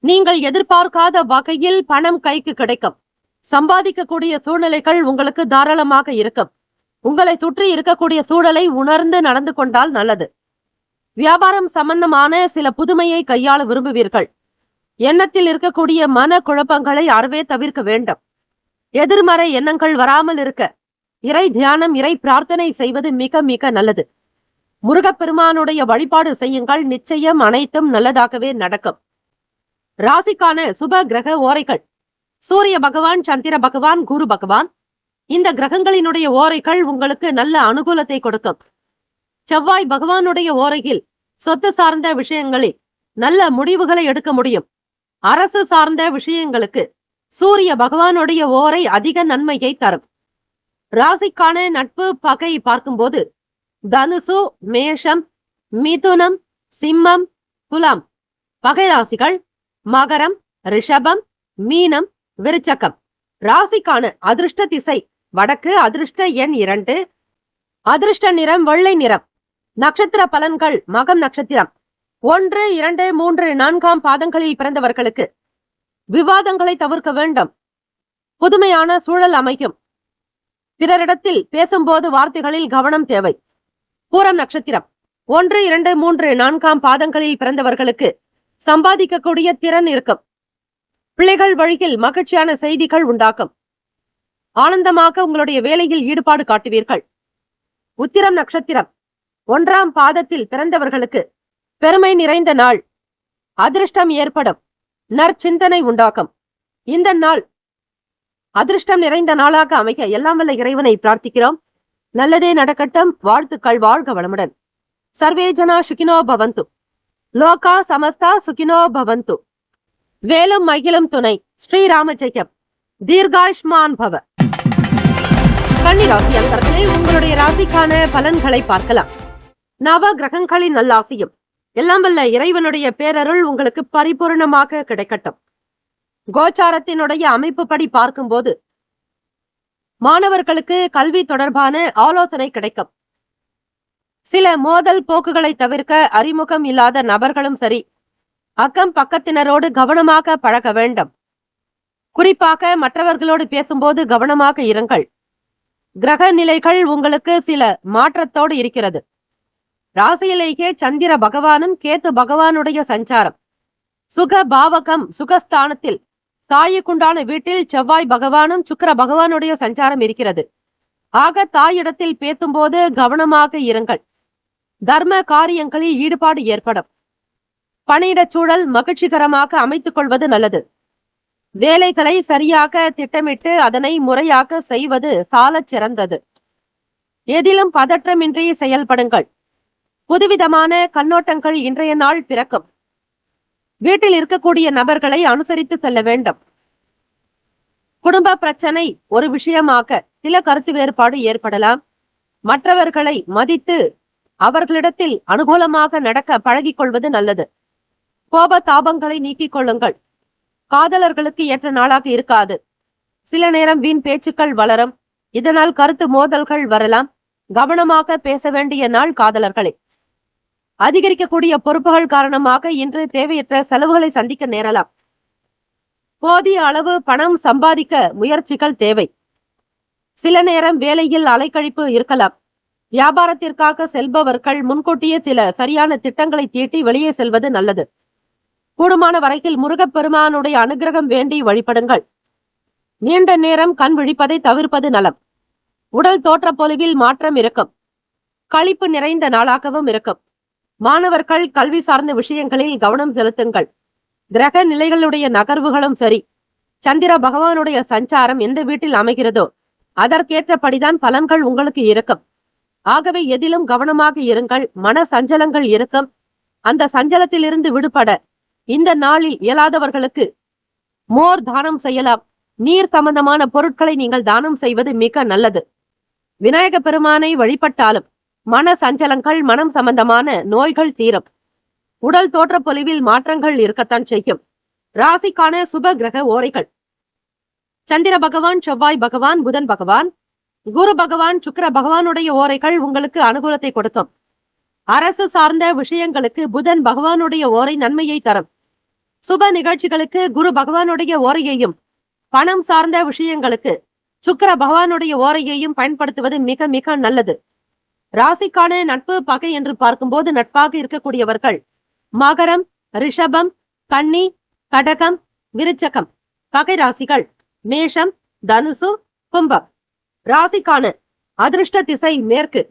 நீங்கள் எதிர்பார்க்காத வகையில் பணம் கைக்கு கிடைக்கும். சம்பாதிக்கக்கூடிய சூழ்நிலைகள் உங்களுக்கு தாராளமாக இருக்கும். உங்களை சுற்றி இருக்கக்கூடிய சூழலை உணர்ந்து நடந்து கொண்டால் நல்லது. வியாபாரம் சம்பந்தமான சில புதுமையை கையாள விரும்புவீர்கள். எண்ணத்தில் இருக்கக்கூடிய மன குழப்பங்களை அறவே தவிர்க்க வேண்டும். எதிர்மறை எண்ணங்கள் வராமல் இருக்க இறை தியானம், இறை பிரார்த்தனை செய்வது மிக மிக நல்லது. முருகப்பெருமானுடைய வழிபாடு செய்யுங்கள். நிச்சயம் அனைத்தும் நல்லதாகவே நடக்கும். ராசிக்கான சுப கிரக ஓரைகள். சூரிய பகவான், சந்திர பகவான், குரு பகவான். இந்த கிரகங்களினுடைய ஓரைகள் உங்களுக்கு நல்ல அனுகூலத்தை கொடுக்கும். செவ்வாய் பகவானுடைய ஓரையில் சொத்து சார்ந்த விஷயங்களில் நல்ல முடிவுகளை எடுக்க முடியும். அரசு சார்ந்த விஷயங்களுக்கு சூரிய பகவானுடைய ஓரை அதிக நன்மையை தரும். ராசிக்கான நட்பு பகை பார்க்கும்போது தனுசு, மேஷம், மிதுனம், சிம்மம், துலாம் பகை ராசிகள். மகரம், ரிஷபம், மீனம், விருச்சகம். ராசிக்கான அதிர்ஷ்ட திசை வடக்கு. அதிர்ஷ்ட எண் 2. அதிர்ஷ்ட நிறம் வெள்ளை நிறம். நட்சத்திர பலன்கள் மகம் நட்சத்திரம் 1, 2, 3, 4 பாதங்களில் பிறந்தவர்களுக்கு விவாதங்களை தவிர்க்க வேண்டும். புதுமையான சூழல் அமையும். பிறரிடத்தில் பேசும்போது வார்த்தைகளில் கவனம் தேவை. பூரம் நட்சத்திரம் 1, 2, 3, 4 பாதங்களில் பிறந்தவர்களுக்கு சம்பாதிக்கக்கூடிய திறன் இருக்கும். பிள்ளைகள் வழியில் மகிழ்ச்சியான செய்திகள் உண்டாக்கும். ஆனந்தமாக உங்களுடைய வேலையில் ஈடுபாடு காட்டுவீர்கள். உத்திரம் நட்சத்திரம் 1ஆம் பாதத்தில் பிறந்தவர்களுக்கு பெருமை நிறைந்த நாள். அதிர்ஷ்டம் ஏற்படும். நற்சிந்தனை உண்டாகும். இந்த நாள் அதிர்ஷ்டம் நிறைந்த நாளாக அமைக்க எல்லாம் வல்ல இறைவனை பிரார்த்திக்கிறோம். நல்லதே நடக்கட்டும். வாழ்த்துக்கள். வாழ்க வளமுடன். சர்வே ஜனா சுகினோ பவந்து. லோகா சமஸ்தா சுகினோ பவந்து. வேலும் மகிழும் துணை. ஸ்ரீராம ஜெயம். தீர்காயுஷ்மான் பவ. கன்னிராசி அன்பர்களே, உங்களுடைய ராசிக்கான பலன்களை பார்க்கலாம். நவ கிரகங்களின் நல்லாசியும் எல்லாம் வல்ல இறைவனுடைய பேரருள் உங்களுக்கு பரிபூர்ணமாக கிடைக்கட்டும். கோச்சாரத்தினுடைய அமைப்பு படி பார்க்கும்போது மாணவர்களுக்கு கல்வி தொடர்பான ஆலோசனை கிடைக்கும். சில மோதல் போக்குகளை தவிர்க்க அறிமுகம் இல்லாத நபர்களும் சரி, அக்கம் பக்கத்தினரோடு கவனமாக பழக வேண்டும். குறிப்பாக மற்றவர்களோடு பேசும்போது கவனமாக இருங்கள். கிரக நிலைகள் உங்களுக்கு சில மாற்றத்தோடு இருக்கிறது. ராசியிலேயே சந்திர பகவானும் கேத்து பகவானுடைய சஞ்சாரம். சுக பாவகம் சுகஸ்தானத்தில் தாயுக்குண்டான வீட்டில் செவ்வாய் பகவானும் சுக்கிர பகவானுடைய சஞ்சாரம் இருக்கிறது. ஆக தாயிடத்தில் பேசும்போது கவனமாக இருங்கள். தர்ம காரியங்களில் ஈடுபாடு ஏற்படும். பணியிடச் சூழல் மகிழ்ச்சிகரமாக அமைத்துக் கொள்வது நல்லது. வேலைகளை சரியாக திட்டமிட்டு அதனை முறையாக செய்வது சாலச் சிறந்தது. எதிலும் பதற்றமின்றி செயல்படுங்கள். புதுவிதமான கண்ணோட்டங்கள் இன்றைய நாள் பிறக்கும். வீட்டில் இருக்கக்கூடிய நபர்களை அனுசரித்து செல்ல வேண்டும். குடும்ப பிரச்சனை ஒரு விஷயமாக சில கருத்து வேறுபாடு ஏற்படலாம். மற்றவர்களை மதித்து அவர்களிடத்தில் அனுகூலமாக நடக்க பழகிக் கொள்வது நல்லது. கோப தாபங்களை நீக்கிக் கொள்ளுங்கள். காதலர்களுக்கு ஏற்ற நாளாக இருக்காது. சில நேரம் வீண் பேச்சுக்கள் வளரும். இதனால் கருத்து மோதல்கள் வரலாம். கவனமாக பேச வேண்டிய நாள் காதலர்களே. அதிகரிக்கக்கூடிய பொறுப்புகள் காரணமாக இன்று தேவையற்ற செலவுகளை சந்திக்க நேரலாம். போதிய அளவு பணம் சம்பாதிக்க முயற்சிகள் தேவை. சில நேரம் வேலையில் அலைக்கழிப்பு இருக்கலாம். வியாபாரத்திற்காக செல்பவர்கள் முன்கூட்டியே சில சரியான திட்டங்களை தீட்டி வெளியே செல்வது நல்லது. கூடுமான வரையில் முருகப்பெருமானுடைய அனுகிரகம் வேண்டி வழிபடுங்கள். நீண்ட நேரம் கண் விழிப்பதை தவிர்ப்பது நலம். உடல் தோற்ற பொலிவில் மாற்றம் இருக்கும். களிப்பு நிறைந்த நாளாகவும் இருக்கும். மாணவர்கள் கல்வி சார்ந்த விஷயங்களில் கவனம் செலுத்துங்கள். கிரக நிலைகளுடைய நகர்வுகளும் சரி. சந்திர பகவானுடைய சஞ்சாரம் எந்த வீட்டில் அமைகிறதோ அதற்கேற்றபடிதான் பலன்கள் உங்களுக்கு இருக்கும். ஆகவே எதிலும் கவனமாக இருங்கள். மன சஞ்சலங்கள் இருக்கும். அந்த சஞ்சலத்திலிருந்து விடுபட இந்த நாளில் இயலாதவர்களுக்கு மோர் தானம் செய்யலாம். நீர் சம்பந்தமான பொருட்களை நீங்கள் தானம் செய்வது மிக நல்லது. விநாயக பெருமானை வழிபட்டாலும் மன சஞ்சலங்கள், மனம் சம்பந்தமான நோய்கள் தீரும். உடல் தோற்ற பொலிவில் மாற்றங்கள் இருக்கத்தான் செய்யும். ராசிக்கான சுப கிரக ஓரைகள்: சந்திர பகவான், செவ்வாய் பகவான், புதன் பகவான், குரு பகவான், சுக்கிர பகவானுடைய ஓரைகள் உங்களுக்கு அனுகூலத்தை கொடுக்கும். அரசு சார்ந்த விஷயங்களுக்கு புதன் பகவானுடைய ஓரை நன்மையை தரும். சுப நிகழ்ச்சிகளுக்கு குரு பகவானுடைய ஓரையையும், பணம் சார்ந்த விஷயங்களுக்கு சுக்கிர பகவானுடைய ஓரையையும் பயன்படுத்துவது மிக மிக நல்லது. ராசிக்கான நட்பு பகை என்று பார்க்கும்போது நட்பாக இருக்கக்கூடியவர்கள் மகரம், ரிஷபம், கன்னி, கடகம், விருச்சகம். பகை ராசிகள் மேஷம், தனுசு, கும்பம். ராசிக்கான அதிர்ஷ்ட திசை மேற்கு.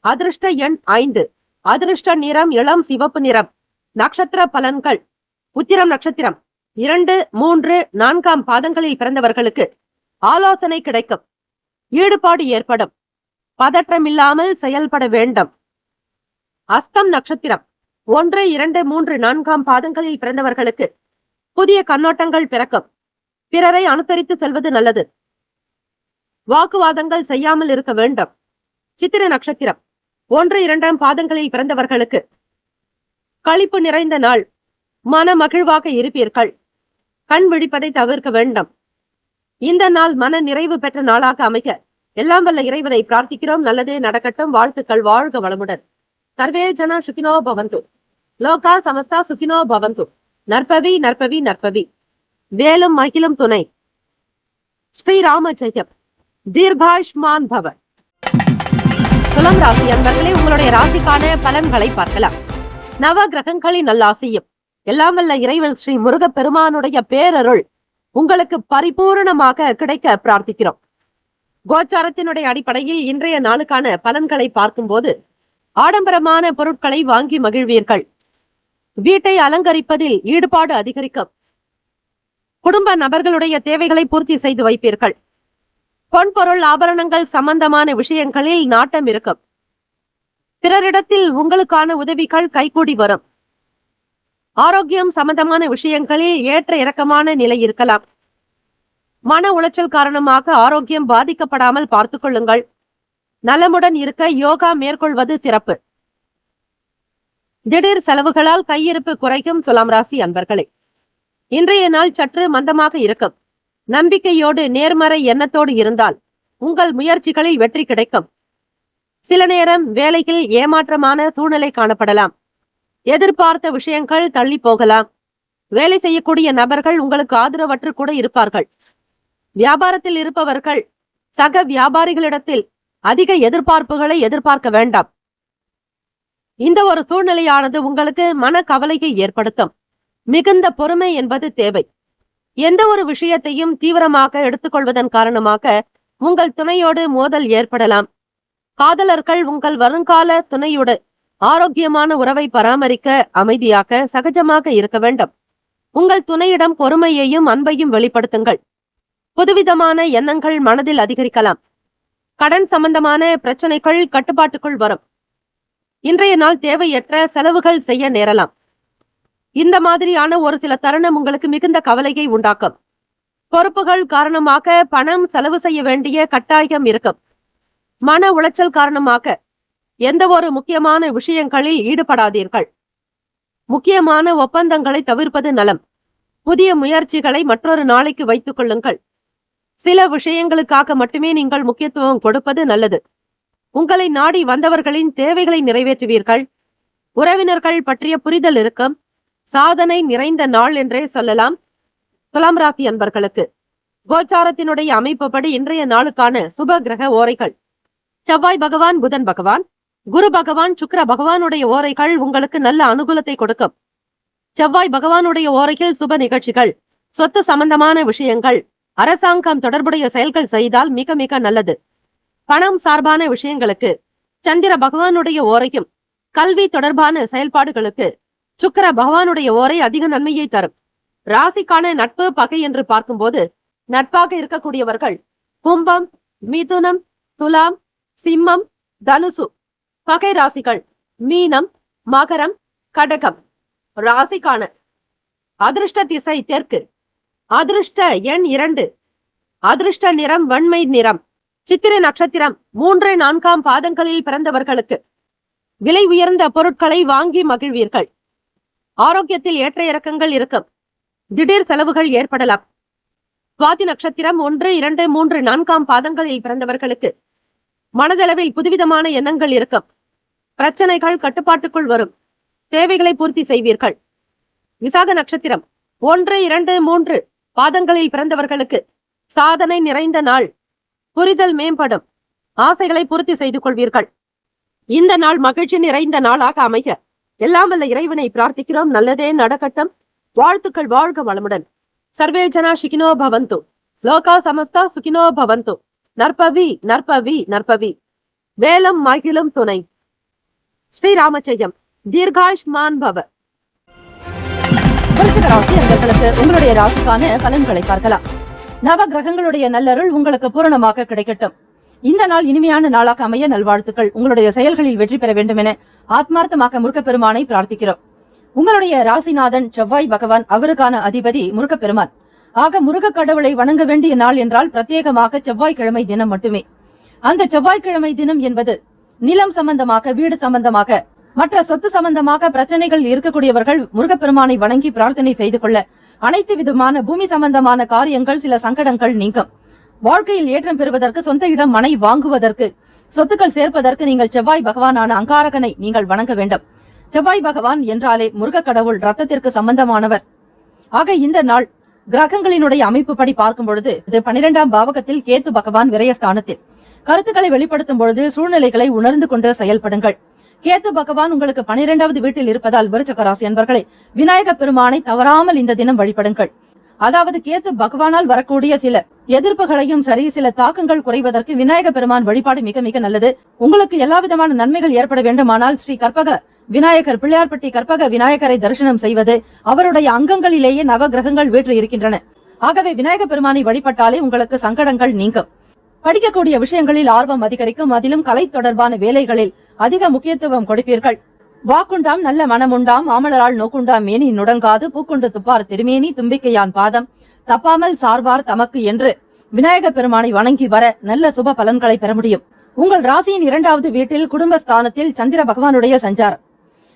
அதிர்ஷ்ட எண் 5. அதிர்ஷ்ட நிறம் இளம் சிவப்பு நிறம். நட்சத்திர பலன்கள்: உத்திரம் நட்சத்திரம் 2, 3, 4 பாதங்களில் பிறந்தவர்களுக்கு ஆலோசனை கிடைக்கும். ஈடுபாடு ஏற்படும். பதற்றமில்லாமல் செயல்பட வேண்டும். அஸ்தம் நட்சத்திரம் 1, 2, 3, 4 பாதங்களில் பிறந்தவர்களுக்கு புதிய கண்ணோட்டங்கள் பிறக்கும். பிறரை அனுசரித்து செல்வது நல்லது. வாக்குவாதங்கள் செய்யாமல் இருக்க வேண்டும். சித்திர நட்சத்திரம் 1, 2 பாதங்களில் பிறந்தவர்களுக்கு களிப்பு நிறைந்த நாள். மன மகிழ்வாக இருப்பீர்கள். கண் விழிப்பதை தவிர்க்க வேண்டும். இந்த நாள் மன நிறைவு பெற்ற நாளாக அமைக்க எல்லாம் வல்ல இறைவனை பிரார்த்திக்கிறோம். நல்லதே நடக்கட்டும். வாழ்த்துக்கள். வாழ்க வளமுடன். சர்வே ஜன சுகினோ பவந்து. லோகா சமஸ்தா சுகினோ பவந்து. நற்பவி நற்பவி நற்பவி. வேலும் மகிழும் துணை. ஸ்ரீராம ஜெயம். தீர்காயுஷ்மான் பவ. துலாம் ராசி அன்பர்களே, உங்களுடைய ராசிக்கான பலன்களை பார்க்கலாம். நவ கிரகங்களின் நல்லாசியும் எல்லாம் வல்ல இறைவன் ஸ்ரீ முருகப்பெருமானுடைய பேரருள் உங்களுக்கு பரிபூர்ணமாக கிடைக்க பிரார்த்திக்கிறோம். கோச்சாரத்தினுடைய அடிப்படையில் இன்றைய நாளுக்கான பலன்களை பார்க்கும்போது ஆடம்பரமான பொருட்களை வாங்கி மகிழ்வீர்கள். வீட்டை அலங்கரிப்பதில் ஈடுபாடு அதிகரிக்கும். குடும்ப நபர்களுடைய தேவைகளை பூர்த்தி செய்து வைப்பீர்கள். பொன்பொருள் ஆபரணங்கள் சம்பந்தமான விஷயங்களில் நாட்டம் இருக்கும். பிறரிடத்தில் உங்களுக்கான உதவிகள் கைகூடி வரும். ஆரோக்கியம் சம்பந்தமான விஷயங்களில் ஏற்ற இறக்கமான நிலை இருக்கலாம். மன உளைச்சல் காரணமாக ஆரோக்கியம் பாதிக்கப்படாமல் பார்த்துக் கொள்ளுங்கள். நலமுடன் இருக்க யோகா மேற்கொள்வது சிறப்பு. திடீர் செலவுகளால் கையிருப்பு குறைக்கும் துலாம் ராசி அன்பர்களே. இன்றைய நாள் சற்று மந்தமாக இருக்கும். நம்பிக்கையோடு நேர்மறை எண்ணத்தோடு இருந்தால் உங்கள் முயற்சிகளில் வெற்றி கிடைக்கும். சில நேரம் வேலையில் ஏமாற்றமான சூழ்நிலை காணப்படலாம். எதிர்பார்த்த விஷயங்கள் தள்ளி போகலாம். வேலை செய்யக்கூடிய நபர்கள் உங்களுக்கு ஆதரவற்று கூட இருப்பார்கள். வியாபாரத்தில் இருப்பவர்கள் சக வியாபாரிகளிடத்தில் அதிக எதிர்பார்ப்புகளை எதிர்பார்க்க வேண்டாம். இந்த ஒரு சூழ்நிலையானது உங்களுக்கு மன கவலையை ஏற்படுத்தும். மிகுந்த பொறுமை என்பது தேவை. எந்த ஒரு விஷயத்தையும் தீவிரமாக எடுத்துக்கொள்வதன் காரணமாக உங்கள் துணையோடு மோதல் ஏற்படலாம். காதலர்கள் உங்கள் வருங்கால துணையோடு ஆரோக்கியமான உறவை பராமரிக்க அமைதியாக சகஜமாக இருக்க வேண்டும். உங்கள் துணையிடம் பொறுமையையும் அன்பையும் வெளிப்படுத்துங்கள். புதுவிதமான எண்ணங்கள் மனதில் அதிகரிக்கலாம். கடன் சம்பந்தமான பிரச்சனைகள் கட்டுப்பாட்டுக்குள் வரும். இன்றைய நாள் தேவையற்ற செலவுகள் செய்ய நேரலாம். இந்த மாதிரியான ஒரு சில தருணம் உங்களுக்கு மிகுந்த கவலையை உண்டாக்கும். பொறுப்புகள் காரணமாக பணம் செலவு செய்ய வேண்டிய கட்டாயம் இருக்கும். மன உளைச்சல் காரணமாக எந்த ஒரு முக்கியமான விஷயங்களில் ஈடுபடாதீர்கள். முக்கியமான ஒப்பந்தங்களை தவிர்ப்பது நலம். புதிய முயற்சிகளை மற்றொரு நாளைக்கு வைத்துக் கொள்ளுங்கள். சில விஷயங்களுக்காக மட்டுமே நீங்கள் முக்கியத்துவம் கொடுப்பது நல்லது. உங்களை நாடி வந்தவர்களின் தேவைகளை நிறைவேற்றுவீர்கள். உறவினர்கள் பற்றிய புரிதல் இருக்கும். சாதனை நிறைந்த நாள் என்றே சொல்லலாம். துலாம் ராசி அன்பர்களுக்கு கோச்சாரத்தினுடைய அமைப்புப்படி இன்றைய நாளுக்கான சுப கிரக ஓரைகள். செவ்வாய் பகவான், புதன் பகவான், குரு பகவான், சுக்கிர பகவானுடைய ஓரைகள் உங்களுக்கு நல்ல அனுகூலத்தை கொடுக்கும். செவ்வாய் பகவானுடைய ஓரையில் சுப நிகழ்ச்சிகள், சொத்து சம்பந்தமான விஷயங்கள், அரசாங்கம் தொடர்புடைய செயல்கள் செய்தால் மிக மிக நல்லது. பணம் சார்பான விஷயங்களுக்கு சந்திர பகவானுடைய ஓரையும், கல்வி தொடர்பான செயல்பாடுகளுக்கு சுக்கிர பகவானுடைய ஓரை அதிக நன்மையை தரும். ராசிக்கான நட்பு பகை என்று பார்க்கும்போது நட்பாக இருக்கக்கூடியவர்கள் கும்பம், மிதுனம், துலாம், சிம்மம், தனுசு. பகை ராசிகள் மீனம், மகரம், கடகம். ராசிக்கான அதிர்ஷ்ட திசை தெற்கு, அதிர்ஷ்ட எண் 2, அதிர்ஷ்ட நிறம் வெண்மை நிறம். சித்திரை நட்சத்திரம் 3, 4 பாதங்களில் பிறந்தவர்களுக்கு விலை உயர்ந்த பொருட்களை வாங்கி மகிழ்வீர்கள். ஆரோக்கியத்தில் ஏற்ற இறக்கங்கள் இருக்கும். திடீர் செலவுகள் ஏற்படலாம். சுவாதி நட்சத்திரம் 1, 2, 3, 4 பாதங்களில் பிறந்தவர்களுக்கு மனதளவில் புதுவிதமான எண்ணங்கள் இருக்கும். பிரச்சனைகள் கட்டுப்பாட்டுக்குள் வரும். தேவைகளை பூர்த்தி செய்வீர்கள். விசாக நட்சத்திரம் 1, 2, 3 பாதங்களில் பிறந்தவர்களுக்கு சாதனை நிறைந்த நாள். புரிதல் மேம்படும். ஆசைகளை பூர்த்தி செய்து கொள்வீர்கள். இந்த நாள் மகிழ்ச்சி நிறைந்த நாளாக அமைய எல்லாம் வல்ல இறைவனை பிரார்த்திக்கிறோம். நல்லதே நடக்கட்டும். வாழ்த்துக்கள். வாழ்க வளமுடன். சர்வே ஜனா சுகினோ பவந்து. லோகா சமஸ்தா சுகினோ பவந்து. நற்பவி நற்பவி நற்பவி. வேலம் மகிழும் துணை. ஸ்ரீராமச்செய்யம். தீர்காயுஷ்மான் பவ. விருச்சிக ராசி அன்பர்களுக்கு உங்களுடைய ராசிக்கான பலன்களை பார்க்கலாம். நவ கிரகங்களுடைய நல்லருள் உங்களுக்கு பூரணமாக கிடைக்கட்டும். இந்த நாள் இனிமையான நாளாக அமைய நல்வாழ்த்துக்கள். உங்களுடைய செயல்களில் வெற்றி பெற வேண்டும் என ஆத்மார்த்தமாக முருகப்பெருமானை பிரார்த்திக்கிறோம். உங்களுடைய ராசிநாதன் செவ்வாய் பகவான், அவருக்கான அதிபதி முருகப்பெருமான். ஆக முருக கடவுளை வணங்க வேண்டிய நாள் என்றால் பிரத்யேகமாக செவ்வாய்க்கிழமை தினம் மட்டுமே. அந்த செவ்வாய்க்கிழமை தினம் என்பது நிலம் சம்பந்தமாக, வீடு சம்பந்தமாக, மற்ற சொத்து சம்பந்தமாக பிரச்சனைகள் இருக்கக்கூடியவர்கள் முருகப்பெருமானை வணங்கி பிரார்த்தனை செய்து கொள்ள அனைத்து விதமான பூமி சம்பந்தமான காரியங்கள், சில சங்கடங்கள் நீங்கும். வாழ்க்கையில் ஏற்றம் பெறுவதற்கு, சொந்த இடம் மனை வாங்குவதற்கு, சொத்துக்கள் சேர்ப்பதற்கு நீங்கள் செவ்வாய் பகவானான அங்காரகனை நீங்கள் வணங்க வேண்டும். செவ்வாய் பகவான் என்றாலே முருக கடவுள், ரத்தத்திற்கு சம்பந்தமானவர். ஆக இந்த நாள் கிரகங்களினுடைய அமைப்புப்படி பார்க்கும் பொழுது 12ஆம் பாவகத்தில் கேத்து பகவான் விரயஸ்தானத்தில். கருத்துக்களை வெளிப்படுத்தும் பொழுது சூழ்நிலைகளை உணர்ந்து கொண்டு செயல்படுங்கள். கேத்து பகவான் உங்களுக்கு 12வது வீட்டில் இருப்பதால் விருச்சிக ராசி அன்பர்களே, விநாயக பெருமானை தவறாமல் இந்த தினம் வழிபடுங்கள். அதாவது கேத்து பகவானால் வரக்கூடிய சில எதிர்ப்புகளையும் சரி, சில தாக்கங்கள் குறைவதற்கு விநாயக பெருமான் வழிபாடு மிக மிக நல்லது. உங்களுக்கு எல்லா விதமான நன்மைகள் ஏற்பட வேண்டுமானால் ஸ்ரீ கற்பக விநாயகர், பிள்ளையார்பட்டி கற்பக விநாயகரை தரிசனம் செய்வது. அவருடைய அங்கங்களிலேயே நவ கிரகங்கள் வீற்று இருக்கின்றன. ஆகவே விநாயக பெருமானை வழிபட்டாலே உங்களுக்கு சங்கடங்கள் நீங்கும். படிக்கக்கூடிய விஷயங்களில் ஆர்வம் அதிகரிக்கும். அதிலும் கலை தொடர்பான வேலைகளில் அதிக முக்கியத்துவம் கொடுப்பீர்கள். வாக்குண்டாம் நல்ல மனமுண்டாம், ஆமலரால் நோக்குண்டாம் மேனி நுடங்காது, பூக்குண்டு துப்பார் திருமேனி தும்பிக்கையான் பாதம் தப்பாமல் சார்வார் தமக்கு என்று விநாயக பெருமானை வணங்கி வர நல்ல சுப பலன்களை பெற முடியும். உங்கள் ராசியின் 2வது வீட்டில் குடும்பஸ்தானத்தில் சந்திர பகவானுடைய சஞ்சாரம்.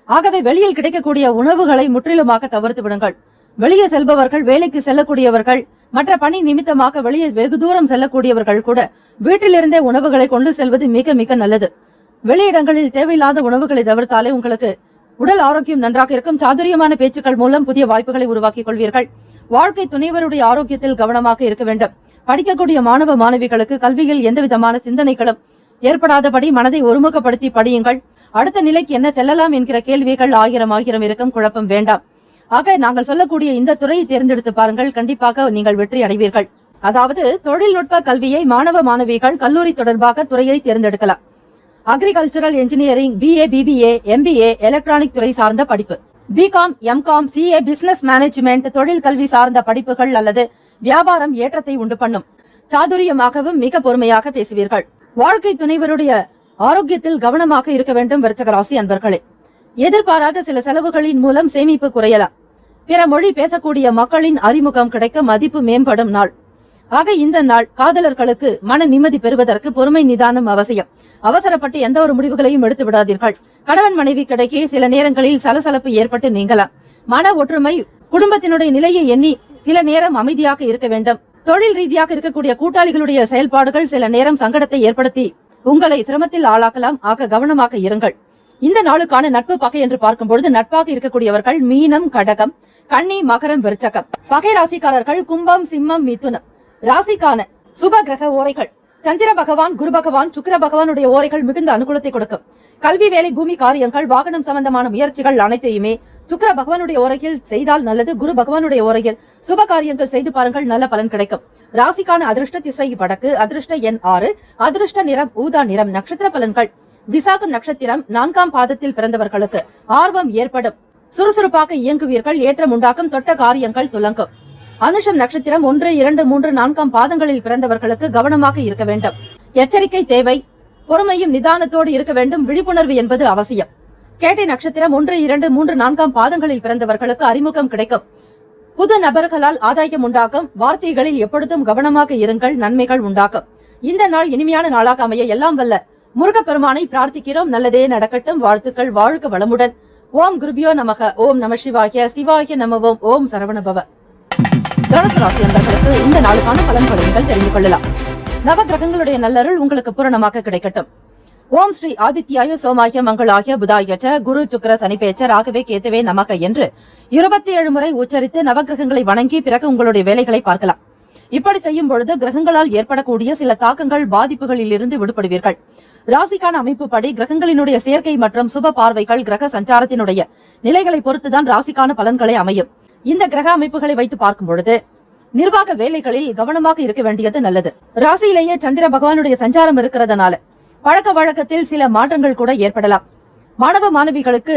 ஆகவே வெளியில் கிடைக்கக்கூடிய உணவுகளை முற்றிலுமாக தவிர்த்து விடுங்கள். வெளியே செல்பவர்கள், வேலைக்கு செல்லக்கூடியவர்கள், மற்ற பணி நிமித்தமாக வெளியே வெகு தூரம் செல்லக்கூடியவர்கள் கூட வீட்டிலிருந்தே உணவுகளை கொண்டு செல்வது மிக மிக நல்லது. வெளியிடங்களில் தேவையில்லாத உணவுகளை தவிர்த்தாலே உங்களுக்கு உடல் ஆரோக்கியம் நன்றாக இருக்கும். சாதுரியமான பேச்சுக்கள் மூலம் புதிய வாய்ப்புகளை உருவாக்கிக் கொள்வீர்கள். வாழ்க்கை துணைவருடைய ஆரோக்கியத்தில் கவனமாக இருக்க வேண்டும். படிக்கக்கூடிய மாணவ மாணவிகளுக்கு கல்வியில் எந்த விதமான சிந்தனைகளும் ஏற்படாதபடி மனதை ஒருமுகப்படுத்தி படியுங்கள். அடுத்த நிலைக்கு என்ன செல்லலாம் என்கிற கேள்விகள் ஆயிரம் இருக்கும். குழப்பம் வேண்டாம். ஆக நாங்கள் சொல்லக்கூடிய இந்த துறையை தேர்ந்தெடுத்து பாருங்கள். கண்டிப்பாக நீங்கள் வெற்றி அடைவீர்கள். அதாவது தொழில்நுட்ப கல்வியை மாணவ மாணவிகள் கல்லூரி தொடர்பாக துறையை தேர்ந்தெடுக்கலாம். Agricultural engineering, BA, BBA, MBA, electronic துறை சார்ந்த படிப்பு, BCom, MCom, CA, business management, தொழில் கல்வி சார்ந்த படிப்புகள் அல்லது வியாபாரம் ஏற்றத்தை உண்டு பண்ணும். சாதுரியமாகவும் மிக பொறுமையாக பேசுவீர்கள். வாழ்க்கை துணைவருடைய ஆரோக்கியத்தில் கவனமாக இருக்க வேண்டும். விருச்சிக ராசி அன்பர்களே, எதிர்பாராத சில செலவுகளின் மூலம் சேமிப்பு குறையலாம். பிற மொழி பேசக்கூடிய மக்களின் அறிமுகம் கிடைக்க மதிப்பு மேம்படும் நாள். ஆக இந்த நாள் காதலர்களுக்கு மன நிம்மதி பெறுவதற்கு பொறுமை நிதானம் அவசியம். அவசரப்பட்டு எந்த ஒரு முடிவுகளையும் எடுத்து விடாதீர்கள். கணவன் மனைவி கிடைக்கே சில நேரங்களில் சலசலப்பு ஏற்பட்டு நீங்கலாம். மன ஒற்றுமை, குடும்பத்தினுடைய நிலையை எண்ணி சில நேரம் அமைதியாக இருக்க வேண்டும். தொழில் ரீதியாக இருக்கக்கூடிய கூட்டாளிகளுடைய செயல்பாடுகள் சில நேரம் சங்கடத்தை ஏற்படுத்தி உங்களை சிரமத்தில் ஆளாக்கலாம். ஆக கவனமாக இருங்கள். இந்த நாளுக்கான நட்பு பகை என்று பார்க்கும் பொழுது நட்பாக இருக்கக்கூடியவர்கள் மீனம், கடகம், கன்னி, மகரம், விருச்சகம். பகை ராசிக்காரர்கள் கும்பம், சிம்மம், மிதுனம். ராசிக்கான சுப கிரக ஓரைகள் சந்திர பகவான், குரு பகவான், சுக்கிர பகவானுடைய ஓரைகள் மிகுந்த அனுகூலத்தை கொடுக்கும். கல்வி, வேலை, பூமி காரியங்கள், வாகனம் சம்பந்தமான முயற்சிகள் அனைத்தையுமே சுக்கிர பகவானுடைய ஓரையில் செய்தால் நல்லது. குரு பகவானுடைய ஓரையில் சுப காரியங்கள் செய்து பாருங்கள், நல்ல பலன் கிடைக்கும். ராசிக்கான அதிர்ஷ்ட திசை வடக்கு, அதிர்ஷ்ட எண் 6, அதிர்ஷ்ட நிறம் ஊதா நிறம். நட்சத்திர பலன்கள் விசாகம் நட்சத்திரம் 4ஆம் பாதத்தில் பிறந்தவர்களுக்கு ஆர்வம் ஏற்படும். சுறுசுறுப்பாக இயங்குவீர்கள். ஏற்றம் உண்டாக்கும். தொட்ட காரியங்கள் துலங்கும். அனுஷம் நட்சத்திரம் 1, 2, 3, 4ஆம் பாதங்களில் பிறந்தவர்களுக்கு கவனமாக இருக்க வேண்டும். எச்சரிக்கை தேவை. பொறுமையும் நிதானத்தோடு இருக்க வேண்டும். விழிப்புணர்வு என்பது அவசியம். கேட்டை நட்சத்திரம் 1, 2, 3, 4ஆம் பாதங்களில் பிறந்தவர்களுக்கு அறிமுகம் கிடைக்கும். புது நபர்களால் ஆதாயம் உண்டாகும். வார்த்தைகளில் எப்பொழுதும் கவனமாக இருங்கள். நன்மைகள் உண்டாகும். இந்த நாள் இனிமையான நாளாக அமைய எல்லாம் வல்ல முருகப்பெருமானை பிரார்த்திக்கிறோம். நல்லதே நடக்கட்டும். வாழ்த்துக்கள். வாழ்க வளமுடன். ஓம் குருபியோ நமக. ஓம் நம சிவாய. சிவாய நமவோம். ஓம் சரவணபவ. தனுசு ராசி அன்பர்களுக்கு இந்த நாளுக்கான பலன்களை நீங்கள் தெரிந்து கொள்ளலாம். நவ கிரகங்களுடைய நல்லருள் உங்களுக்கு பூரணமாக கிடைக்கட்டும். ஓம் ஸ்ரீ ஆதித்யாய சோமாய மங்களாய புதாயச்ச குரு சுக்கிர சனிபேச்ச ராகவே கேத்துவே நமக என்று 27 முறை உச்சரித்து நவகிரகங்களை வணங்கி பிறகு உங்களுடைய வேலைகளை பார்க்கலாம். இப்படி செய்யும் பொழுது கிரகங்களால் ஏற்படக்கூடிய சில தாக்கங்கள், பாதிப்புகளில் இருந்து விடுபடுவீர்கள். ராசிக்கான அமைப்பு படி கிரகங்களினுடைய சேர்க்கை மற்றும் சுப பார்வைகள் கிரக சஞ்சாரத்தினுடைய நிலைகளை பொறுத்துதான் ராசிக்கான பலன்களை அமையும். இந்த கிரக அமைப்புகளை வைத்து பார்க்கும் பொழுது நிர்வாக வேலைகளில் கவனமாக இருக்க வேண்டியது நல்லது. ராசியிலேயே சந்திர பகவானுடைய சஞ்சாரம் இருக்கிறதுனால பழக்க வழக்கத்தில் சில மாற்றங்கள் கூட ஏற்படலாம். மாணவ மாணவிகளுக்கு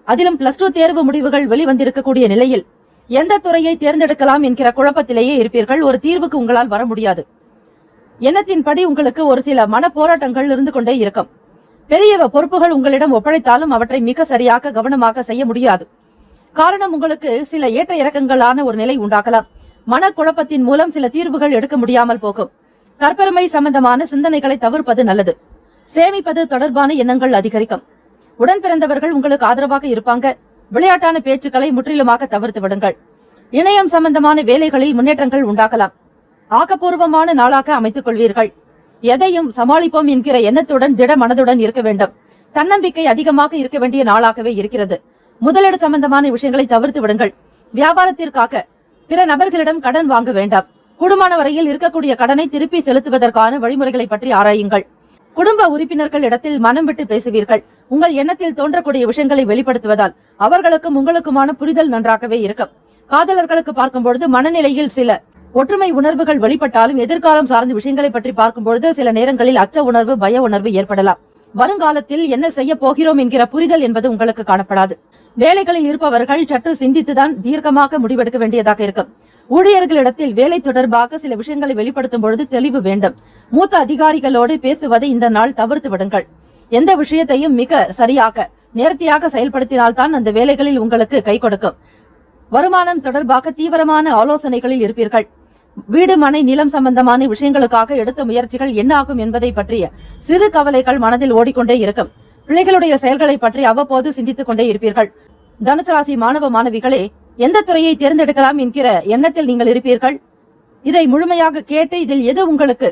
அதிலும் +2 தேர்வு முடிவுகள் வெளிவந்திருக்கக்கூடிய நிலையில் எந்த துறையை தேர்ந்தெடுக்கலாம் என்கிற குழப்பத்திலேயே இருப்பீர்கள். ஒரு தீர்வுக்கு உங்களால் வர முடியாது. எண்ணத்தின்படி உங்களுக்கு ஒரு சில மன போராட்டங்கள் இருந்து கொண்டே இருக்கும். பெரிய பொறுப்புகள் உங்களிடம் ஒப்படைத்தாலும் அவற்றை மிக சரியாக கவனமாக செய்ய முடியாது. காரணம், உங்களுக்கு சில ஏற்ற இறக்கங்களான ஒரு நிலை உண்டாகலாம். மனக்குழப்பத்தின் மூலம் சில தீர்வுகள் எடுக்க முடியாமல் போகும். தற்பெருமை சம்பந்தமான சிந்தனைகளை தவிர்ப்பது நல்லது. சேமிப்பது தொடர்பான எண்ணங்கள் அதிகரிக்கும். உடன் பிறந்தவர்கள் உங்களுக்கு ஆதரவாக இருப்பாங்க. விளையாட்டான பேச்சுக்களை முற்றிலுமாக தவிர்த்து விடுங்கள். இணையம் சம்பந்தமான வேலைகளில் முன்னேற்றங்கள் உண்டாகலாம். ஆக்கப்பூர்வமான நாளாக அமைத்துக் கொள்வீர்கள். எதையும் சமாளிப்போம் என்கிற எண்ணத்துடன் திட மனதுடன் இருக்க வேண்டும். தன்னம்பிக்கை அதிகமாக இருக்க வேண்டிய நாளாகவே இருக்கிறது. முதலீடு சம்பந்தமான விஷயங்களை தவிர்த்து விடுங்கள். வியாபாரத்திற்காக பிற நபர்களிடம் கடன் வாங்க வேண்டாம். கூடுமான வரையில் இருக்கக்கூடிய கடனை திருப்பி செலுத்துவதற்கான வழிமுறைகளை பற்றி ஆராயுங்கள். குடும்ப உறுப்பினர்கள் இடத்தில் மனம் விட்டு பேசுவீர்கள். உங்கள் எண்ணத்தில் தோன்றக்கூடிய விஷயங்களை வெளிப்படுத்துவதால் அவர்களுக்கும் உங்களுக்குமான புரிதல் நன்றாகவே இருக்கும். காதலர்களுக்கு பார்க்கும் பொழுது மனநிலையில் சில ஒற்றுமை உணர்வுகள் வெளிப்பட்டாலும் எதிர்காலம் சார்ந்த விஷயங்களை பற்றி பார்க்கும் பொழுது சில நேரங்களில் அச்ச உணர்வு, பய உணர்வு ஏற்படலாம். வருங்காலத்தில் என்ன செய்ய போகிறோம் என்கிற புரிதல் என்பது உங்களுக்கு காணப்படாது. வேலைகளில் இருப்பவர்கள் சற்று சிந்தித்துதான் தீர்க்கமாக முடிவெடுக்க வேண்டியதாக இருக்கும். ஊழியர்களிடத்தில் வேலை தொடர்பாக சில விஷயங்களை வெளிப்படுத்தும் பொழுது தெளிவு வேண்டும். மூத்த அதிகாரிகளோடு பேசுவதை இந்த நாள் தவிர்த்து விடுங்கள். எந்த விஷயத்தையும் மிக சரியாக நேர்த்தியாக செயல்படுத்தினால்தான் அந்த வேலைகளில் உங்களுக்கு கை கொடுக்கும். வருமானம் தொடர்பாக தீவிரமான ஆலோசனைகளில் இருப்பீர்கள். வீடு, மனை, நிலம் சம்பந்தமான விஷயங்களுக்காக எடுத்த முயற்சிகள் என்ன ஆகும் என்பதை பற்றிய சிறு கவலைகள் மனதில் ஓடிக்கொண்டே இருக்கும். பிள்ளைகளுடைய செயல்களை பற்றி அவ்வப்போது சிந்தித்துக் கொண்டே இருப்பீர்கள். தனுசு ராசி மாணவ மாணவிகளே, எந்த துறையை தேர்ந்தெடுக்கலாம் என்கிற எண்ணத்தில் நீங்கள் இருப்பீர்கள். இதை முழுமையாக கேட்டு இதில் எது உங்களுக்கு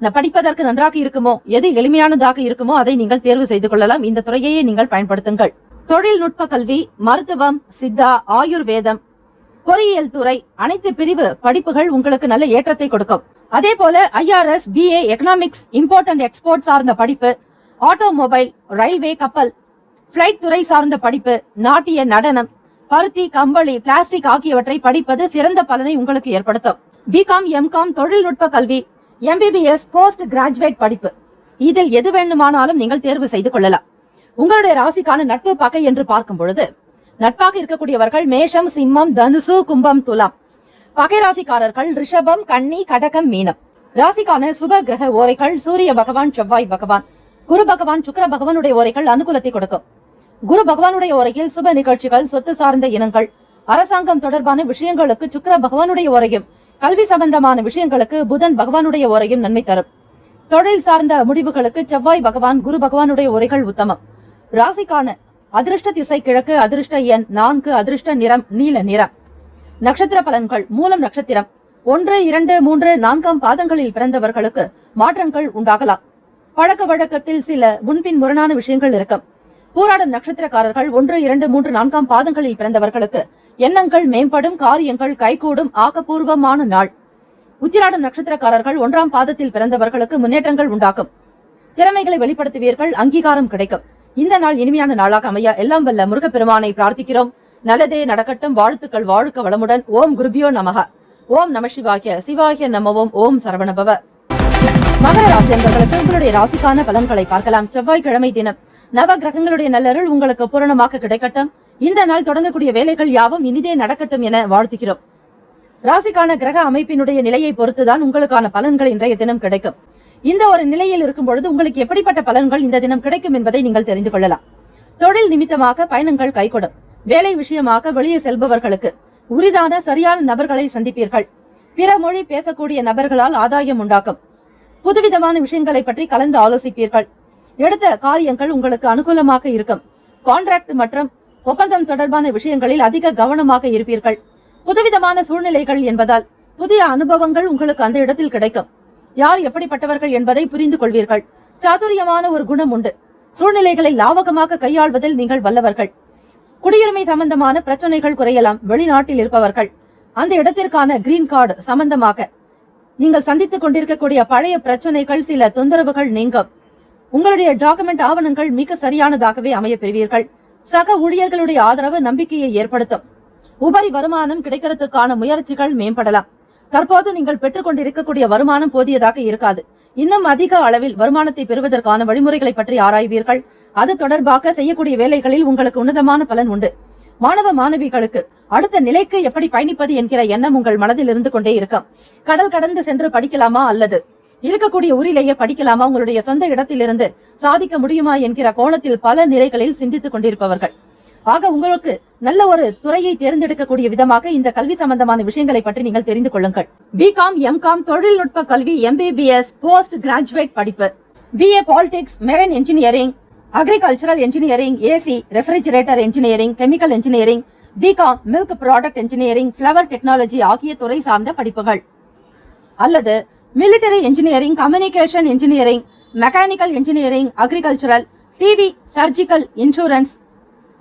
படிப்பதற்கு நன்றாக இருக்குமோ, எது எளிமையானதாக இருக்குமோ அதை நீங்கள் தேர்வு செய்து கொள்ளலாம். இந்த துறையையே நீங்கள் பயன்படுத்துங்கள். தொழில்நுட்ப கல்வி, மருத்துவம், சித்தா, ஆயுர்வேதம், பொறியியல் துறை, அனைத்து பிரிவு படிப்புகள் உங்களுக்கு நல்ல ஏற்றத்தை கொடுக்கும். அதே போல IRS, BA, economics, import and export சார்ந்த படிப்பு, ஆட்டோமொபைல், ரயில்வே, கப்பல், பிளைட் துறை சார்ந்த படிப்பு, நாட்டிய நடனம், பருத்தி, கம்பளி, பிளாஸ்டிக் ஆகியவற்றை படிப்பது சிறந்த பலனை உங்களுக்கு ஏற்படுத்தும். BCom, MCom, தொழில்நுட்ப கல்வி, MBBS, போஸ்ட் கிராஜுவேட் படிப்பு, இதில் எது வேண்டுமானாலும் நீங்கள் தேர்வு செய்து கொள்ளலாம். உங்களுடைய ராசிக்கான நட்பு பகை என்று பார்க்கும் பொழுது நட்பாக இருக்கக்கூடியவர்கள் மேஷம், சிம்மம், தனுசு, கும்பம், துலாம். பகை ராசிக்காரர்கள் ரிஷபம், கன்னி, கடகம், மீனம். ராசிக்கான சுப கிரக ஓரைகள் சூரிய பகவான், செவ்வாய் பகவான், குரு பகவான், சுக்கிர பகவானுடைய ஓரைகள் அனுகூலத்தை கொடுக்கும். குரு பகவானுடைய ஓரையில் சுப நிகழ்ச்சிகள், சொத்து சார்ந்த இனங்கள், அரசாங்கம் தொடர்பான விஷயங்களுக்கு சுக்கிர பகவானுடைய ஓரையும் கல்வி சம்பந்தமான விஷயங்களுக்கு புதன் பகவானுடைய உரையும் நன்மை தரும். தொழில் சார்ந்த முடிவுகளுக்கு செவ்வாய் பகவான் குரு பகவானுடைய உரைகள் உத்தமம். ராசிக்கான அதிர்ஷ்ட திசை கிழக்கு, அதிர்ஷ்ட எண் 4, அதிர்ஷ்ட நிறம் நீல நிறம். நட்சத்திர பலன்கள். மூலம் நட்சத்திரம் 1, 2, 3, 4 பாதங்களில் பிறந்தவர்களுக்கு மாற்றங்கள் உண்டாகலாம். பழக்க வழக்கத்தில் சில முன்பின் முரணான விஷயங்கள் இருக்கும். பூராடம் நட்சத்திரக்காரர்கள் 1, 2, 3, 4 பாதங்களில் பிறந்தவர்களுக்கு எண்ணங்கள் மேம்படும், காரியங்கள் கைகூடும், ஆக்கப்பூர்வமான நாள். உத்திராடம் நட்சத்திரக்காரர்கள் 1ஆம் பாதத்தில் பிறந்தவர்களுக்கு முன்னேற்றங்கள் உண்டாகும். திறமைகளை வெளிப்படுத்துவீர்கள், அங்கீகாரம் கிடைக்கும். இந்த நாள் இனிமையான நாளாக அமைய எல்லாம் வல்ல முருகப்பெருமானை பிரார்த்திக்கிறோம். நல்லதே நடக்கட்டும். வாழ்த்துக்கள். வாழ்க வளமுடன். ஓம் குருபியோ நமக. ஓம் நம சிவாய. சிவாய நமவோம். ஓம் சரவணபவ. மகர ராசி அன்பர்களுக்கு உங்களுடைய ராசிக்கான பலன்களை பார்க்கலாம். செவ்வாய்க்கிழமை தினம் நவ கிரகங்களுடைய நல்லருள் உங்களுக்கு பூரணமாக கிடைக்கட்டும். இந்த நாள் தொடங்கக்கூடிய வேலைகள் யாவும் இனிதே நடக்கட்டும் என வாழ்த்துகிறோம். ராசிக்கான கிரக அமைப்பினுடைய நிலையை பொறுத்துதான் உங்களுக்கான பலன்கள் இன்றைய தினம் கிடைக்கும். இந்த ஒரு நிலையில் இருக்கும் பொழுது உங்களுக்கு எப்படிப்பட்ட பலன்கள் இந்த தினம் கிடைக்கும் என்பதை நீங்கள் தெரிந்து கொள்ளலாம். தொழில் நிமித்தமாக பயணங்கள் கைகூடும். வேலை விஷயமாக வெளியே செல்பவர்களுக்கு உரிதான சரியான நபர்களை சந்திப்பீர்கள். பிற மொழி பேசக்கூடிய நபர்களால் ஆதாயம் உண்டாகும். புதுவிதமான விஷயங்களை பற்றி கலந்து ஆலோசிப்பீர்கள். எடுத்த காரியங்கள் உங்களுக்கு அனுகூலமாக இருக்கும். கான்ட்ராக்ட் மற்றும் ஒப்பந்தம் தொடர்பான விஷயங்களில் அதிக கவனமாக இருப்பீர்கள். புதுவிதமான சூழ்நிலைகள் என்பதால் புதிய அனுபவங்கள் உங்களுக்கு அந்த இடத்தில் கிடைக்கும். யார் எப்படிப்பட்டவர்கள் என்பதை புரிந்து கொள்வீர்கள். சாதுரியமான ஒரு குணம் உண்டு. சூழ்நிலைகளை லாவகமாக கையாள்வதில் நீங்கள் வல்லவர்கள். குடியுரிமை சம்பந்தமான பிரச்சனைகள் குறையலாம். வெளிநாட்டில் இருப்பவர்கள் அந்த இடத்திற்கான கிரீன் கார்டு சம்பந்தமாக நீங்கள் சந்தித்துக் கொண்டிருக்கக்கூடிய பழைய பிரச்சனைகள், சில தொந்தரவுகள் நீங்கும். உங்களுடைய டாக்குமெண்ட் ஆவணங்கள் மிக சரியானதாகவே அமைய பெறுவீர்கள். சக ஊழியர்களுடைய ஆதரவு நம்பிக்கையை ஏற்படுத்தும். உபரி வருமானம் கிடைக்கிறதுக்கான முயற்சிகள் மேம்படலாம். தற்போது நீங்கள் பெற்றுக் கொண்டிருக்கக்கூடிய வருமானம் போதியதாக இருக்காது. இன்னும் அதிக அளவில் வருமானத்தை பெறுவதற்கான வழிமுறைகளை பற்றி ஆராய்வீர்கள். அது தொடர்பாக செய்யக்கூடிய வேலைகளில் உங்களுக்கு உன்னதமான பலன் உண்டு. மாணவ மாணவிகளுக்கு அடுத்த நிலைக்கு எப்படி பயணிப்பது என்கிற எண்ணம் உங்கள் மனதில் இருந்து கொண்டே இருக்கும். கடல் கடந்து சென்று படிக்கலாமா அல்லது இருக்கக்கூடிய ஊரிலேயே படிக்கலாமா, உங்களுடைய சொந்த இடத்திலிருந்து சாதிக்க முடியுமா என்கிற கோணத்தில் பல நிலைகளில் சிந்தித்துக் கொண்டிருப்பவர்கள். ஆக உங்களுக்கு நல்ல ஒரு துறையை தேர்ந்தெடுக்கக்கூடிய விதமாக இந்த கல்வி சம்பந்தமான விஷயங்களை பற்றி நீங்கள் தெரிந்து கொள்ளுங்கள். பிகாம், எம்காம், தொழில்நுட்ப கல்வி, MBBS, போஸ்ட் கிராஜுவேட் படிப்பு, BA politics, marine engineering, agricultural engineering, AC refrigerator engineering, chemical engineering, B Com milk product engineering, flower technology ஆகிய துறை சார்ந்த படிப்புகள், அல்லது military engineering, communication engineering, mechanical engineering, agricultural, TV, surgical, insurance,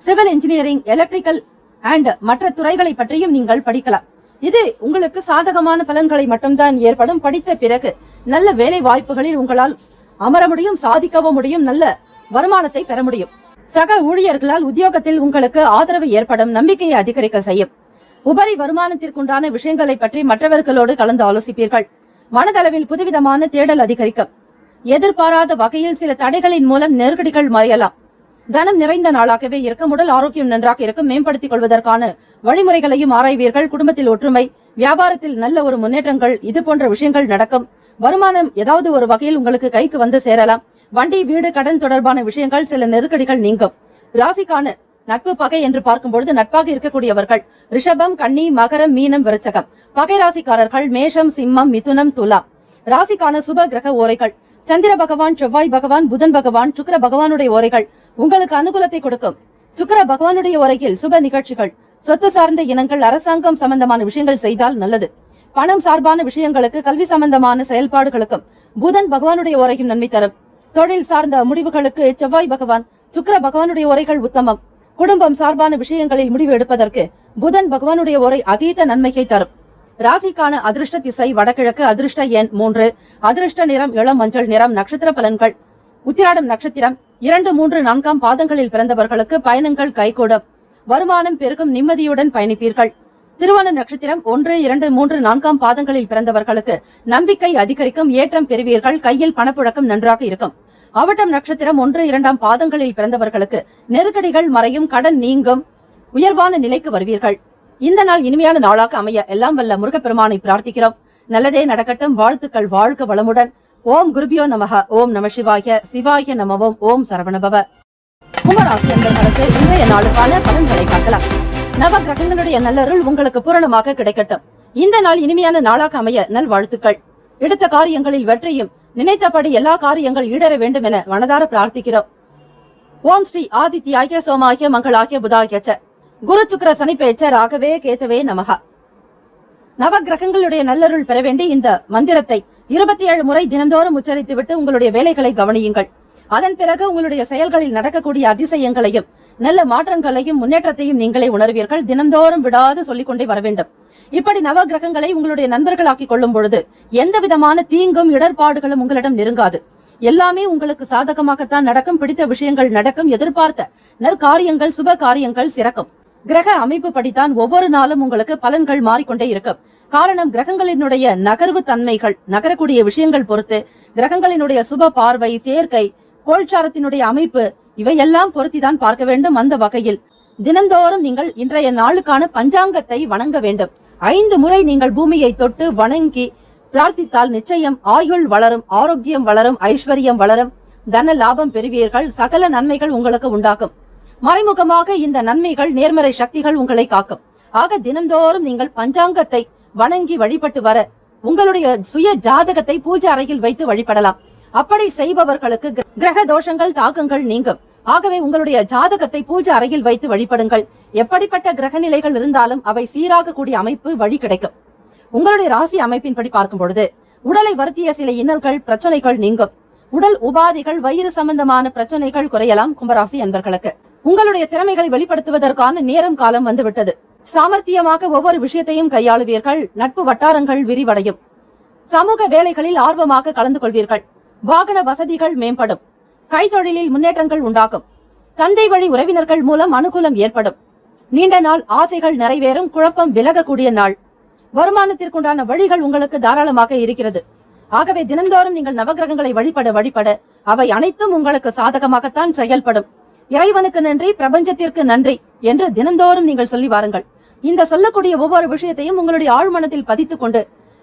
civil engineering, electrical and மற்ற துறைகளை பற்றியும் நீங்கள் படிக்கலாம். இது உங்களுக்கு சாதகமான பலன்களை மட்டும்தான் ஏற்படும். படித்த பிறகு நல்ல வேலை வாய்ப்புகளில் உங்களால் அமர முடியும், சாதிக்கவும் முடியும், நல்ல வருமானத்தை பெற முடியும். சக ஊழியர்களால் உத்தியோகத்தில் உங்களுக்கு ஆதரவு ஏற்படும், நம்பிக்கையை அதிகரிக்க செய்யும். உபரி வருமானத்திற்குண்டான விஷயங்களை பற்றி மற்றவர்களோடு கலந்து ஆலோசிப்பீர்கள். மனதளவில் புதுவிதமான தேடல் அதிகரிக்கும். எதிர்பாராத வகையில் சில தடைகளின் மூலம் நெருக்கடிகள் மறையலாம். தனம் நிறைந்த நாளாகவே இருக்கும். உடல் ஆரோக்கியம் நன்றாக இருக்கும். மேம்படுத்திக் கொள்வதற்கான வழிமுறைகளையும் ஆராய்வீர்கள். குடும்பத்தில் ஒற்றுமை, வியாபாரத்தில் நல்ல ஒரு முன்னேற்றங்கள், இது போன்ற விஷயங்கள் நடக்கும். வருமானம் ஏதாவது ஒரு வகையில் உங்களுக்கு கைக்கு வந்து சேரலாம். வண்டி, வீடு, கடன் தொடர்பான விஷயங்கள், சில நெருக்கடிகள் நீங்கும். ராசிக்கான நட்பு பகை என்று பார்க்கும்பொழுது நட்பாக இருக்கக்கூடியவர்கள் ரிஷபம், கன்னி, மகரம், மீனம், விருச்சகம். பகை ராசிக்காரர்கள் மேஷம், சிம்மம், மிதுனம், துலாம். ராசிக்கான சுப கிரக ஓரைகள் சந்திர பகவான், செவ்வாய் பகவான், புதன் பகவான், சுக்கிர பகவானுடைய ஓரைகள் உங்களுக்கு அனுகூலத்தை கொடுக்கும். சுக்கிர பகவானுடைய ஓரையில் சுப நிகழ்ச்சிகள், சொத்து சார்ந்த இனங்கள், அரசாங்கம் சம்பந்தமான விஷயங்கள் செய்தால் நல்லது. பணம் சார்பான விஷயங்களுக்கு, கல்வி சம்பந்தமான செயல்பாடுகளுக்கும் புதன் பகவானுடைய ஓரையும் நன்மை தரும். தொழில் சார்ந்த முடிவுகளுக்கு செவ்வாய் பகவான், சுக்கிர பகவானுடைய ஓரைகள் உத்தமம். குடும்பம் சார்பான விஷயங்களில் முடிவு எடுப்பதற்கு புதன் பகவானுடைய ஓரை அதீத நன்மையை தரும். ராசிக்கான அதிர்ஷ்ட திசை வடகிழக்கு, அதிர்ஷ்ட எண் 3, அதிர்ஷ்ட நிறம் இளம் மஞ்சள் நிறம். நட்சத்திர பலன்கள். உத்திராடம் நட்சத்திரம் 2, 3, 4 பாதங்களில் பிறந்தவர்களுக்கு பயணங்கள் கைகூடும். வருமானம் பெருகும், நிம்மதியுடன் பயணிப்பீர்கள். திருவோணம் நட்சத்திரம் 1, 2, 3, 4 பாதங்களில் பிறந்தவர்களுக்கு நம்பிக்கை அதிகரிக்கும், ஏற்றம் பெறுவீர்கள். கையில் பணப்புழக்கம் நன்றாக இருக்கும். அவிட்டம் நட்சத்திரம் 1, 2 பாதங்களில் பிறந்தவர்களுக்கு நெருக்கடிகள் மறையும், கடன் நீங்கும், உயர்வான நிலைக்கு வருவீர்கள். இந்த நாள் இனிமையான நாளாக அமைய எல்லாம் வல்ல முருகப்பெருமானை பிரார்த்திக்கிறோம். நல்லதே நடக்கட்டும். வாழ்த்துக்கள். வாழ்க வளமுடன். ஓம் குருபியோ நமக. ஓம் நம சிவாய. சிவாய நமவோம். ஓம் சரவணபவ. கும்பராசி அன்பர்களுக்கு இன்றைய நாளுக்கான பலன்களை பார்க்கலாம். நவ கிரகங்களுடைய நல்லருள் உங்களுக்கு பூரணமாக கிடைக்கட்டும். இந்த நாள் இனிமையான நாளாக அமைய நல்வாழ்த்துக்கள். எடுத்த காரியங்களில் வெற்றியும், நினைத்தபடி எல்லா காரியங்கள் ஈடேற வேண்டும் என மனதார பிரார்த்திக்கிறோம். ஓம் ஸ்ரீ ஆதித்யாய சோமாய மங்களாய புதாயச்ச குரு சுக்கிர சனிப்பேச்ச ராகவே கேத்தவே நமகா. நவகிரகங்களுடைய நல்லருள் பெற வேண்டி இந்த மந்திரத்தை 27 முறை தினந்தோறும் உச்சரித்துவிட்டு உங்களுடைய வேலைகளை கவனியுங்கள். அதன் பிறகு உங்களுடைய செயல்களில் நடக்கக்கூடிய அதிசயங்களையும் நல்ல மாற்றங்களையும் முன்னேற்றத்தையும் நீங்களே உணர்வீர்கள். தினந்தோறும் விடாது சொல்லிக்கொண்டே வர வேண்டும். இப்படி நவ கிரகங்களை உங்களுடைய நண்பர்களாக்கிக் கொள்ளும் பொழுது எந்த விதமான தீங்கும் இடர்பாடுகளும் உங்களிடம் நெருங்காது. எல்லாமே உங்களுக்கு சாதகமாகத்தான் நடக்கும். பிடித்த விஷயங்கள் நடக்கும். எதிர்பார்த்த நற்காரியங்கள், சுப காரியங்கள் சிறக்கும். கிரக அமைப்பு படித்தான் ஒவ்வொரு நாளும் உங்களுக்கு பலன்கள் மாறிக்கொண்டே இருக்கும். காரணம், கிரகங்களினுடைய நகர்வு தன்மைகள், நகரக்கூடிய விஷயங்கள் பொறுத்து கிரகங்களினுடைய சுப பார்வை, சேர்க்கை, கோள்சாரத்தினுடைய அமைப்பு இவையெல்லாம் பொருத்திதான் பார்க்க வேண்டும். அந்த வகையில் தினந்தோறும் நீங்கள் இன்றைய நாளுக்கான பஞ்சாங்கத்தை வணங்க வேண்டும். 5 முறை நீங்கள் பூமியை தொட்டு வணங்கி பிரார்த்தித்தால் நிச்சயம் ஆயுள் வளரும், ஆரோக்கியம் வளரும், ஐஸ்வர்யம் வளரும், தன லாபம் பெறுவீர்கள். சகல நன்மைகள் உங்களுக்கு உண்டாகும். மறைமுகமாக இந்த நன்மைகள், நேர்மறை சக்திகள் உங்களை காக்கும். ஆக தினந்தோறும் நீங்கள் பஞ்சாங்கத்தை வணங்கி வழிபட்டு வர உங்களுடைய சுய ஜாதகத்தை பூஜை அறையில் வைத்து வழிபடலாம். அப்படி செய்பவர்களுக்கு கிரக தோஷங்கள், தாக்கங்கள் நீங்கும். ஆகவே உங்களுடைய ஜாதகத்தை பூஜை அறையில் வைத்து வழிபடுங்கள். எப்படிப்பட்ட கிரக நிலைகள் இருந்தாலும் அவை சீராக கூடிய அமைப்பு வழி கிடைக்கும். உங்களுடைய ராசி அமைப்பின்படி பார்க்கும் பொழுது உடலை வருத்திய சில இன்னல்கள், பிரச்சனைகள் நீங்கும். உடல் உபாதைகள், வயிறு சம்பந்தமான பிரச்சனைகள் குறையலாம். கும்பராசி அன்பர்களுக்கு உங்களுடைய திறமைகளை வெளிப்படுத்துவதற்கான நேரம் காலம் வந்துவிட்டது. சாமர்த்தியமாக ஒவ்வொரு விஷயத்தையும் கையாளுவீர்கள். நட்பு வட்டாரங்கள் விரிவடையும். சமூக வேலைகளில் ஆர்வமாக கலந்து கொள்வீர்கள். வாகன வசதிகள் மேம்படும். கைத்தொழிலில் முன்னேற்றங்கள் உண்டாகும். தந்தை வழி உறவினர்கள் மூலம் அனுகூலம் ஏற்படும். நீண்ட நாள் ஆசைகள் நிறைவேறும். குழப்பம் விலகக்கூடிய நாள். வருமானத்திற்குண்டான வழிகள் உங்களுக்கு தாராளமாக இருக்கிறது. ஆகவே தினந்தோறும் நீங்கள் நவகிரகங்களை வழிபட அவை அனைத்தும் உங்களுக்கு சாதகமாகத்தான் செயல்படும். இறைவனுக்கு நன்றி, பிரபஞ்சத்திற்கு நன்றி என்று தினந்தோறும் நீங்கள் சொல்லி வாருங்கள். இந்த சொல்லக்கூடிய ஒவ்வொரு விஷயத்தையும் உங்களுடைய ஆழ்மனத்தில் பதித்துக் கொண்டு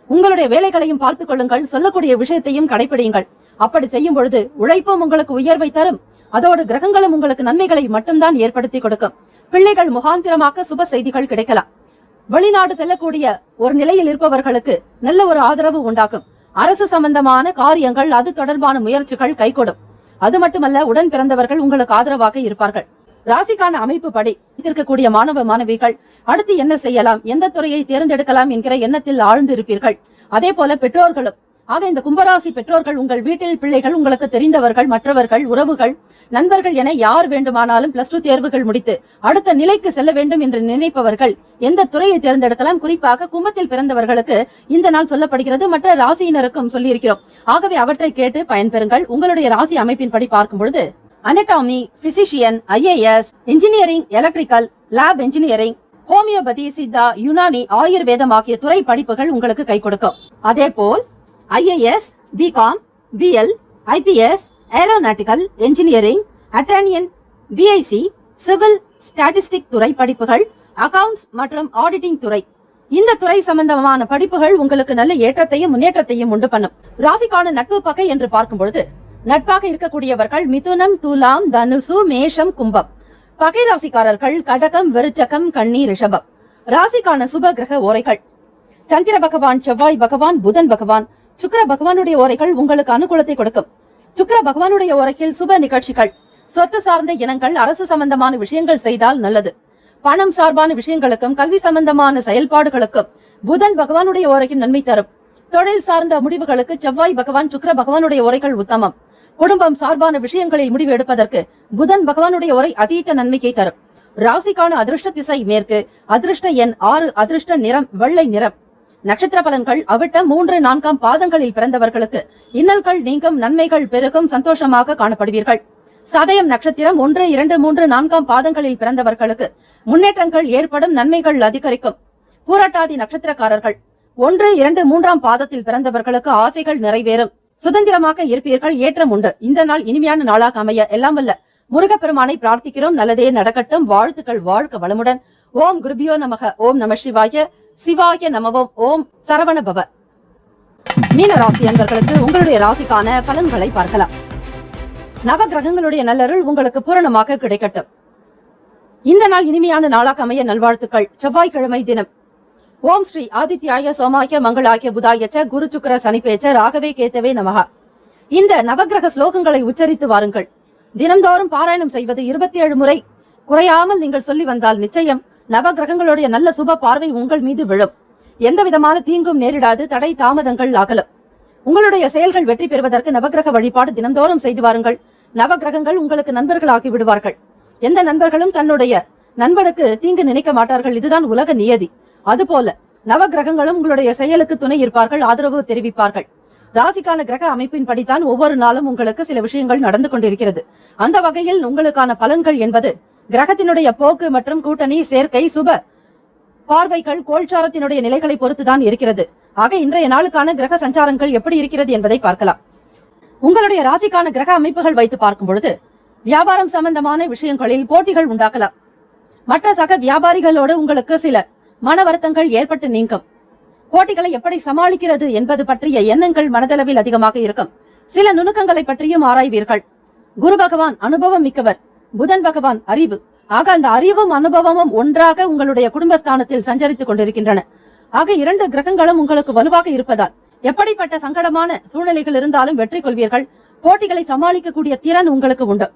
உங்களுடைய வேலைகளையும் பார்த்துக் கொள்ளுங்கள். சொல்லக்கூடிய விஷயத்தையும் கடைபிடியுங்கள். அப்படி செய்யும் பொழுது உழைப்பும் உங்களுக்கு உயர்வை தரும். அதோடு கிரகங்களும் உங்களுக்கு நன்மைகளை மட்டும்தான் ஏற்படுத்தி கொடுக்கும். பிள்ளைகள் முகாந்திரமாக சுப செய்திகள் கிடைக்கலாம். வெளிநாடு செல்லக்கூடிய ஒரு நிலையில் இருப்பவர்களுக்கு நல்ல ஒரு ஆதரவு உண்டாகும். அரசு சம்பந்தமான காரியங்கள், அது தொடர்பான முயற்சிகள் கைகூடும். அது மட்டுமல்ல, உடன் பிறந்தவர்கள் உங்களுக்கு ஆதரவாக இருப்பார்கள். ராசிக்கான அமைப்பு படி இருக்கக்கூடிய மாணவ மாணவிகள் அடுத்து என்ன செய்யலாம், எந்த துறையை தேர்ந்தெடுக்கலாம் என்கிற எண்ணத்தில் ஆழ்ந்து இருப்பீர்கள். அதே போல பெற்றோர்களும். ஆக இந்த கும்பராசி பெற்றோர்கள், உங்கள் வீட்டில் பிள்ளைகள், உங்களுக்கு தெரிந்தவர்கள், மற்றவர்கள், உறவுகள், நண்பர்கள் என யார் வேண்டுமானாலும் +2 தேர்வுகள் முடித்து அடுத்த நிலைக்கு செல்ல வேண்டும் என்று நினைப்பவர்கள் எந்த துறையை தேர்ந்தெடுக்கலாம். குறிப்பாக கும்பத்தில் பிறந்தவர்களுக்கு இந்த நாள் சொல்லப்படுகிறது. மற்ற ராசியினருக்கும் சொல்லியிருக்கிறோம். ஆகவே அவற்றை கேட்டு பயன்பெறுங்கள். உங்களுடைய ராசி அமைப்பின்படி பார்க்கும் பொழுது anatomy, physician, IAS, engineering, electrical, lab engineering, homeopathy, Siddha, Unani, ஆயுர்வேதம் ஆகிய துறை படிப்புகள் உங்களுக்கு கை கொடுக்கும். அதே போல் IAS, BCom, BL, IPS, aeronautical, engineering, அட்டானியன், BIC, சிவில், ஸ்டாட்டிஸ்டிக் துறை படிப்புகள், அக்கவுண்ட்ஸ் மற்றும் ஆடிட்டிங் துறை, இந்த துறை சம்பந்தமான படிப்புகள் உங்களுக்கு நல்ல ஏற்றத்தையும் முன்னேற்றத்தையும் உண்டு பண்ணும். ராசிக்கான நட்பு பகை என்று பார்க்கும் பொழுது நட்பாக இருக்கக்கூடியவர்கள் மிதுனம், துலாம், தனுசு, மேஷம், கும்பம். பகை ராசிக்காரர்கள் கடகம், விருச்சகம், கன்னி, ரிஷபம். ராசிக்கான சுப கிரக ஓரைகள் சந்திர பகவான், செவ்வாய் பகவான், புதன் பகவான், சுக்கிர பகவானுடைய ஓரைகள் உங்களுக்கு அனுகூலத்தை கொடுக்கும். சுக்கிர பகவானுடைய ஓரையில் சுப நிகழ்ச்சிகள், சொத்து சார்ந்த இனங்கள், அரசு சம்பந்தமான விஷயங்கள் செய்தால் நல்லது. பணம் சார்பான விஷயங்களுக்கும் கல்வி சம்பந்தமான செயல்பாடுகளுக்கும் புதன் பகவானுடைய ஓரையும் நன்மை தரும். தொழில் சார்ந்த முடிவுகளுக்கு செவ்வாய் பகவான், சுக்கிர பகவானுடைய ஓரைகள் உத்தமம். குடும்பம் சார்பான விஷயங்களில் முடிவு எடுப்பதற்கு புதன் பகவானுடைய ஓரை அதீத நன்மையை தரும். ராசிக்கான அதிர்ஷ்ட திசை மேற்கு. அதிர்ஷ்ட எண் 6. அதிர்ஷ்ட நிறம் வெள்ளை நிறம். நட்சத்திர பலன்கள் அவிட்டம் 3, 4 பாதங்களில் பிறந்தவர்களுக்கு இன்னல்கள் நீங்கும், நன்மைகள் பெருகும், சந்தோஷமாக காணப்படுவீர்கள். சதயம் நட்சத்திரம் 1, 2, 3, 4 பாதங்களில் பிறந்தவர்களுக்கு முன்னேற்றங்கள் ஏற்படும், நன்மைகள் அதிகரிக்கும். பூரட்டாதி நட்சத்திரக்காரர்கள் 1, 2, 3 பாதத்தில் பிறந்தவர்களுக்கு ஆசைகள் நிறைவேறும். சுதந்திரமாக இருப்பீர்கள், ஏற்றம் உண்டு. இந்த நாள் இனிமையான நாளாக அமைய எல்லாம் வல்ல முருகப்பெருமானை பிரார்த்திக்கிறோம். நல்லதே நடக்கட்டும். வாழ்த்துக்கள். வாழ்க வளமுடன். ஓம் குருபியோ நமக. ஓம் நம சிவாய. சிவாய நமவோம். ஓம் சரவண பவ. மீன ராசி அன்பர்களுக்கு உங்களுடைய ராசிக்கான பலன்களை பார்க்கலாம். நவ கிரகங்களுடைய நல்லருள் உங்களுக்கு பூரணமாக கிடைக்கட்டும். இந்த நாள் இனிமையான நாளாக அமைய நல்வாழ்த்துக்கள். செவ்வாய்க்கிழமை தினம் ஓம் ஸ்ரீ ஆதித்யாய சோமாய மங்களாய புதாயச்ச குரு சுக்கிர சனிப்பேச்ச ராகவே கேத்தவே நமஹா. இந்த நவக்கிரக ஸ்லோகங்களை உச்சரித்து வாருங்கள். தினம்தோறும் பாராயணம் செய்வது 27 முறை குறையாமல் நீங்கள் சொல்லி வந்தால் நிச்சயம் நவக்கிரகங்களுடைய நல்ல சுப பார்வை உங்கள் மீது விழும். எந்த விதமான தீங்கும் நேரிடாது, தடை தாமதங்கள் அகலும். உங்களுடைய செயல்கள் வெற்றி பெறுவதற்கு நவக்கிரக வழிபாடு தினம்தோறும் செய்து வாருங்கள். நவக்கிரகங்கள் உங்களுக்கு நண்பர்களாகி விடுவார்கள். எந்த நண்பர்களும் தன்னுடைய நண்பனுக்கு தீங்கு நினைக்க மாட்டார்கள். இதுதான் உலக நியதி. அதுபோல நவக்கிரகங்களும் உங்களுடைய செயலுக்கு துணை இருப்பார்கள், ஆதரவு தெரிவிப்பார்கள். ராசிக்கான கிரக அமைப்பின் படித்தான் ஒவ்வொரு நாளும் உங்களுக்கு சில விஷயங்கள் நடந்து கொண்டிருக்கிறது. அந்த வகையில் உங்களுக்கான பலன்கள் என்பது கிரகத்தினுடைய போக்கு மற்றும் கூட்டணி, சேர்க்கை, சுப பார்வைகள், கோல்சாரத்தினுடைய நிலைகளை பொறுத்துதான் இருக்கிறது. ஆக இன்றைய நாளுக்கான கிரக சஞ்சாரங்கள் எப்படி இருக்கிறது என்பதை பார்க்கலாம். உங்களுடைய ராசிக்கான கிரக அமைப்புகள் வைத்து பார்க்கும் பொழுது வியாபாரம் சம்பந்தமான விஷயங்களில் போட்டிகள் உண்டாக்கலாம். மற்ற சக வியாபாரிகளோடு உங்களுக்கு சில மன வருத்தங்கள் ஏற்பட்டு நீங்கும். போட்டிகளை எப்படி சமாளிக்கிறது என்பது பற்றிய எண்ணங்கள் மனதளவில் அதிகமாக இருக்கும். சில நுணுக்கங்களை பற்றியும் ஆராய்வீர்கள். குரு பகவான் அனுபவம் மிக்கவர், புதன் பகவான் அறிவு. ஆக அந்த அறிவும் அனுபவமும் ஒன்றாக உங்களுடைய குடும்பஸ்தானத்தில் சஞ்சரித்துக் கொண்டிருக்கின்றன. ஆக 2 கிரகங்களும் உங்களுக்கு வலுவாக இருப்பதால் எப்படிப்பட்ட சங்கடமான சூழ்நிலைகள் இருந்தாலும் வெற்றி கொள்வீர்கள். போட்டிகளை சமாளிக்கக்கூடிய திறன் உங்களுக்கு உண்டு.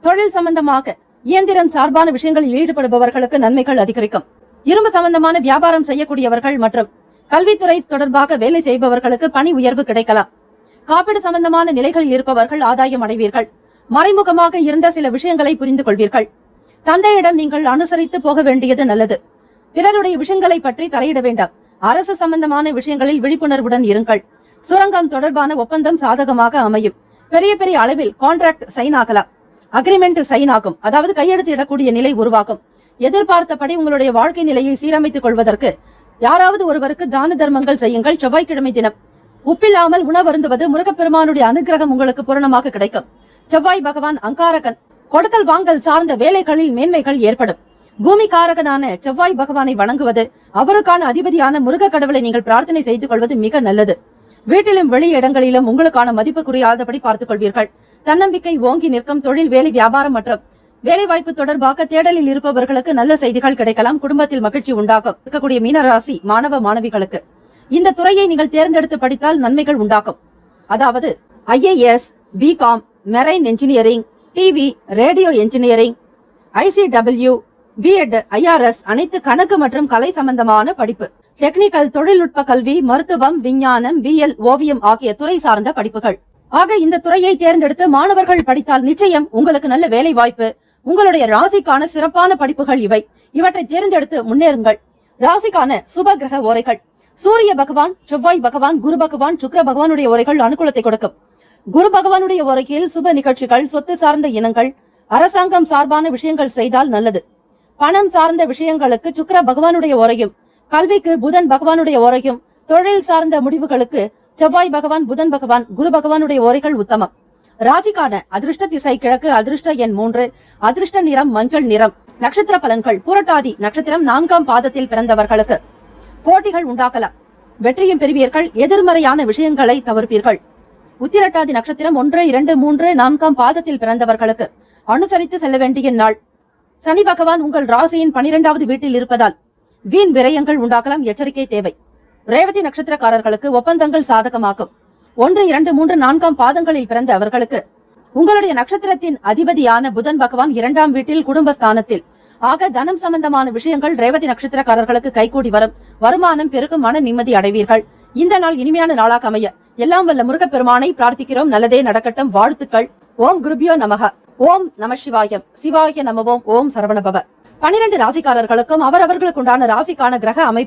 தொழில் சம்பந்தமாக இயந்திரம் சார்பான விஷயங்களில் ஈடுபடுபவர்களுக்கு நன்மைகள் அதிகரிக்கும். இரும்பு சம்பந்தமான வியாபாரம் செய்யக்கூடியவர்கள் மற்றும் கல்வித்துறை தொடர்பாக வேலை செய்பவர்களுக்கு பணி உயர்வு கிடைக்கலாம். காப்பீடு சம்பந்தமான நிலைகளில் இருப்பவர்கள் ஆதாயம் அடைவீர்கள். மறைமுகமாக இருந்த சில விஷயங்களை புரிந்து கொள்வீர்கள். தந்தையிடம் நீங்கள் அனுசரித்து போக வேண்டியது நல்லது. பிறருடைய விஷயங்களை பற்றி தலையிட வேண்டாம். அரசு சம்பந்தமான விஷயங்களில் விழிப்புணர்வுடன் இருங்கள். சுரங்கம் தொடர்பான ஒப்பந்தம் சாதகமாக அமையும். பெரிய பெரிய அளவில் கான்ட்ராக்ட் சைன் ஆகலாம். அக்ரிமெண்ட் சைன் ஆகும், அதாவது கையெழுத்து இடக்கூடிய நிலை உருவாகும். எதிர்பார்த்தபடி உங்களுடைய வாழ்க்கை நிலையை சீரமைத்துக் கொள்வதற்கு யாராவது ஒருவருக்கு தான தர்மங்கள் செய்யுங்கள். செவ்வாய்க்கிழமை தினம் உப்பில்லாமல் உணவருந்துவது முருகப்பெருமானுடைய அனுகிரகம் உங்களுக்கு பூரணமாக கிடைக்கும். செவ்வாய் பகவான் அங்காரகன். கொடுக்கல் வாங்கல் சார்ந்த வேலைகளில் மேன்மைகள் ஏற்படும். பூமி காரகனான செவ்வாய் பகவானை வணங்குவது, அவருக்கான அதிபதியான முருக கடவுளை நீங்கள் பிரார்த்தனை செய்து கொள்வது மிக நல்லது. வீட்டிலும் வெளி இடங்களிலும் உங்களுக்கான மதிப்பு குறையாதபடி பார்த்துக் கொள்வீர்கள். தன்னம்பிக்கை ஓங்கி நிற்கும். தொழில், வேலை, வியாபாரம் மற்றும் வேலை வாய்ப்பு தொடர்பாக தேடலில் இருப்பவர்களுக்கு நல்ல செய்திகள் கிடைக்கலாம். குடும்பத்தில் மகிழ்ச்சி உண்டாகும். இருக்கக்கூடிய மீனராசி மாணவ மாணவிகளுக்கு இந்த துறையை நீங்கள் தேர்ந்தெடுத்து படித்தால் நன்மைகள் உண்டாகும். அதாவது IAS, BCom, marine engineering, TV, radio engineering, ICW, B.Ed, IRS அனைத்து கணக்கு மற்றும் கலை சம்பந்தமான படிப்பு, டெக்னிக்கல் தொழில்நுட்ப கல்வி, மருத்துவம், விஞ்ஞானம், BL, ஓவியம் ஆகிய துறை சார்ந்த படிப்புகள். ஆக இந்த துறையை தேர்ந்தெடுத்து மாணவர்கள் படித்தால் நிச்சயம் உங்களுக்கு நல்ல வேலை வாய்ப்பு. உங்களுடைய ராசிக்கான சிறப்பான படிப்புகள் இவை. இவற்றை தேர்ந்தெடுத்து முன்னேறுங்கள். ராசிக்கான சுப கிரக ஓரைகள். சூரிய பகவான், செவ்வாய் பகவான், குரு பகவான், சுக்கிர பகவானுடைய ஓரைகள் அனுகூலத்தை கொடுக்கும். குரு பகவானுடைய ஓரையில் சுப நிகழ்ச்சிகள், சொத்து சார்ந்த இனங்கள், அரசாங்கம் சார்பான விஷயங்கள் செய்தால் நல்லது. பணம் சார்ந்த விஷயங்களுக்கு சுக்கிர பகவானுடைய ஓரையும், கல்விக்கு புதன் பகவானுடைய ஓரையும், தொழில் சார்ந்த முடிவுகளுக்கு செவ்வாய் பகவான், புதன் பகவான், குரு பகவானுடைய ஓரைகள் உத்தமம். ராசிக்கான அதிர்ஷ்ட திசை கிழக்கு, அதிர்ஷ்ட எண் 3, அதிர்ஷ்ட நிறம் மஞ்சள் நிறம். நட்சத்திர பலன்கள். பூரட்டாதி நட்சத்திரம் 4ஆம் பாதத்தில் பிறந்தவர்களுக்கு போட்டிகள் உண்டாகலாம். வெற்றியும் பெறுவீர்கள். எதிர்மறையான விஷயங்களை தவிர்ப்பீர்கள். உத்திரட்டாதி நட்சத்திரம் 1, 2, 3, 4ஆம் பாதத்தில் பிறந்தவர்களுக்கு அனுசரித்து செல்ல வேண்டிய நாள். சனி பகவான் உங்கள் ராசியின் 12வது வீட்டில் இருப்பதால் வீண் விரயங்கள் உண்டாகலாம். எச்சரிக்கை தேவை. ரேவதி நட்சத்திரக்காரர்களுக்கு ஒப்பந்தங்கள் சாதகமாகும். 1, 2, 3, 4ஆம் பாதங்களில் பிறந்த அவர்களுக்கு உங்களுடைய நட்சத்திரத்தின் அதிபதியான புதன் பகவான் 2ஆம் வீட்டில் குடும்பஸ்தானத்தில். ஆக தனம் சம்பந்தமான விஷயங்கள் ரேவதி நட்சத்திரக்காரர்களுக்கு கைகூடி வரும். வருமானம் பெருகும். மன நிம்மதி அடைவீர்கள். இந்த நாள் இனிமையான நாளாக அமைய எல்லாம் வல்ல முருகப்பெருமானை பிரார்த்திக்கிறோம். நல்லதே நடக்கட்டும். வாழ்த்துக்கள். ஓம் குருபியோ நமக. ஓம் நம சிவாயம். சிவாய நமவோம். ஓம் சரவணபவ. 12 ராசிக்காரர்களுக்கும் அவரவர்களுக்குண்டான ராசிக்கான கிரக அமைப்பு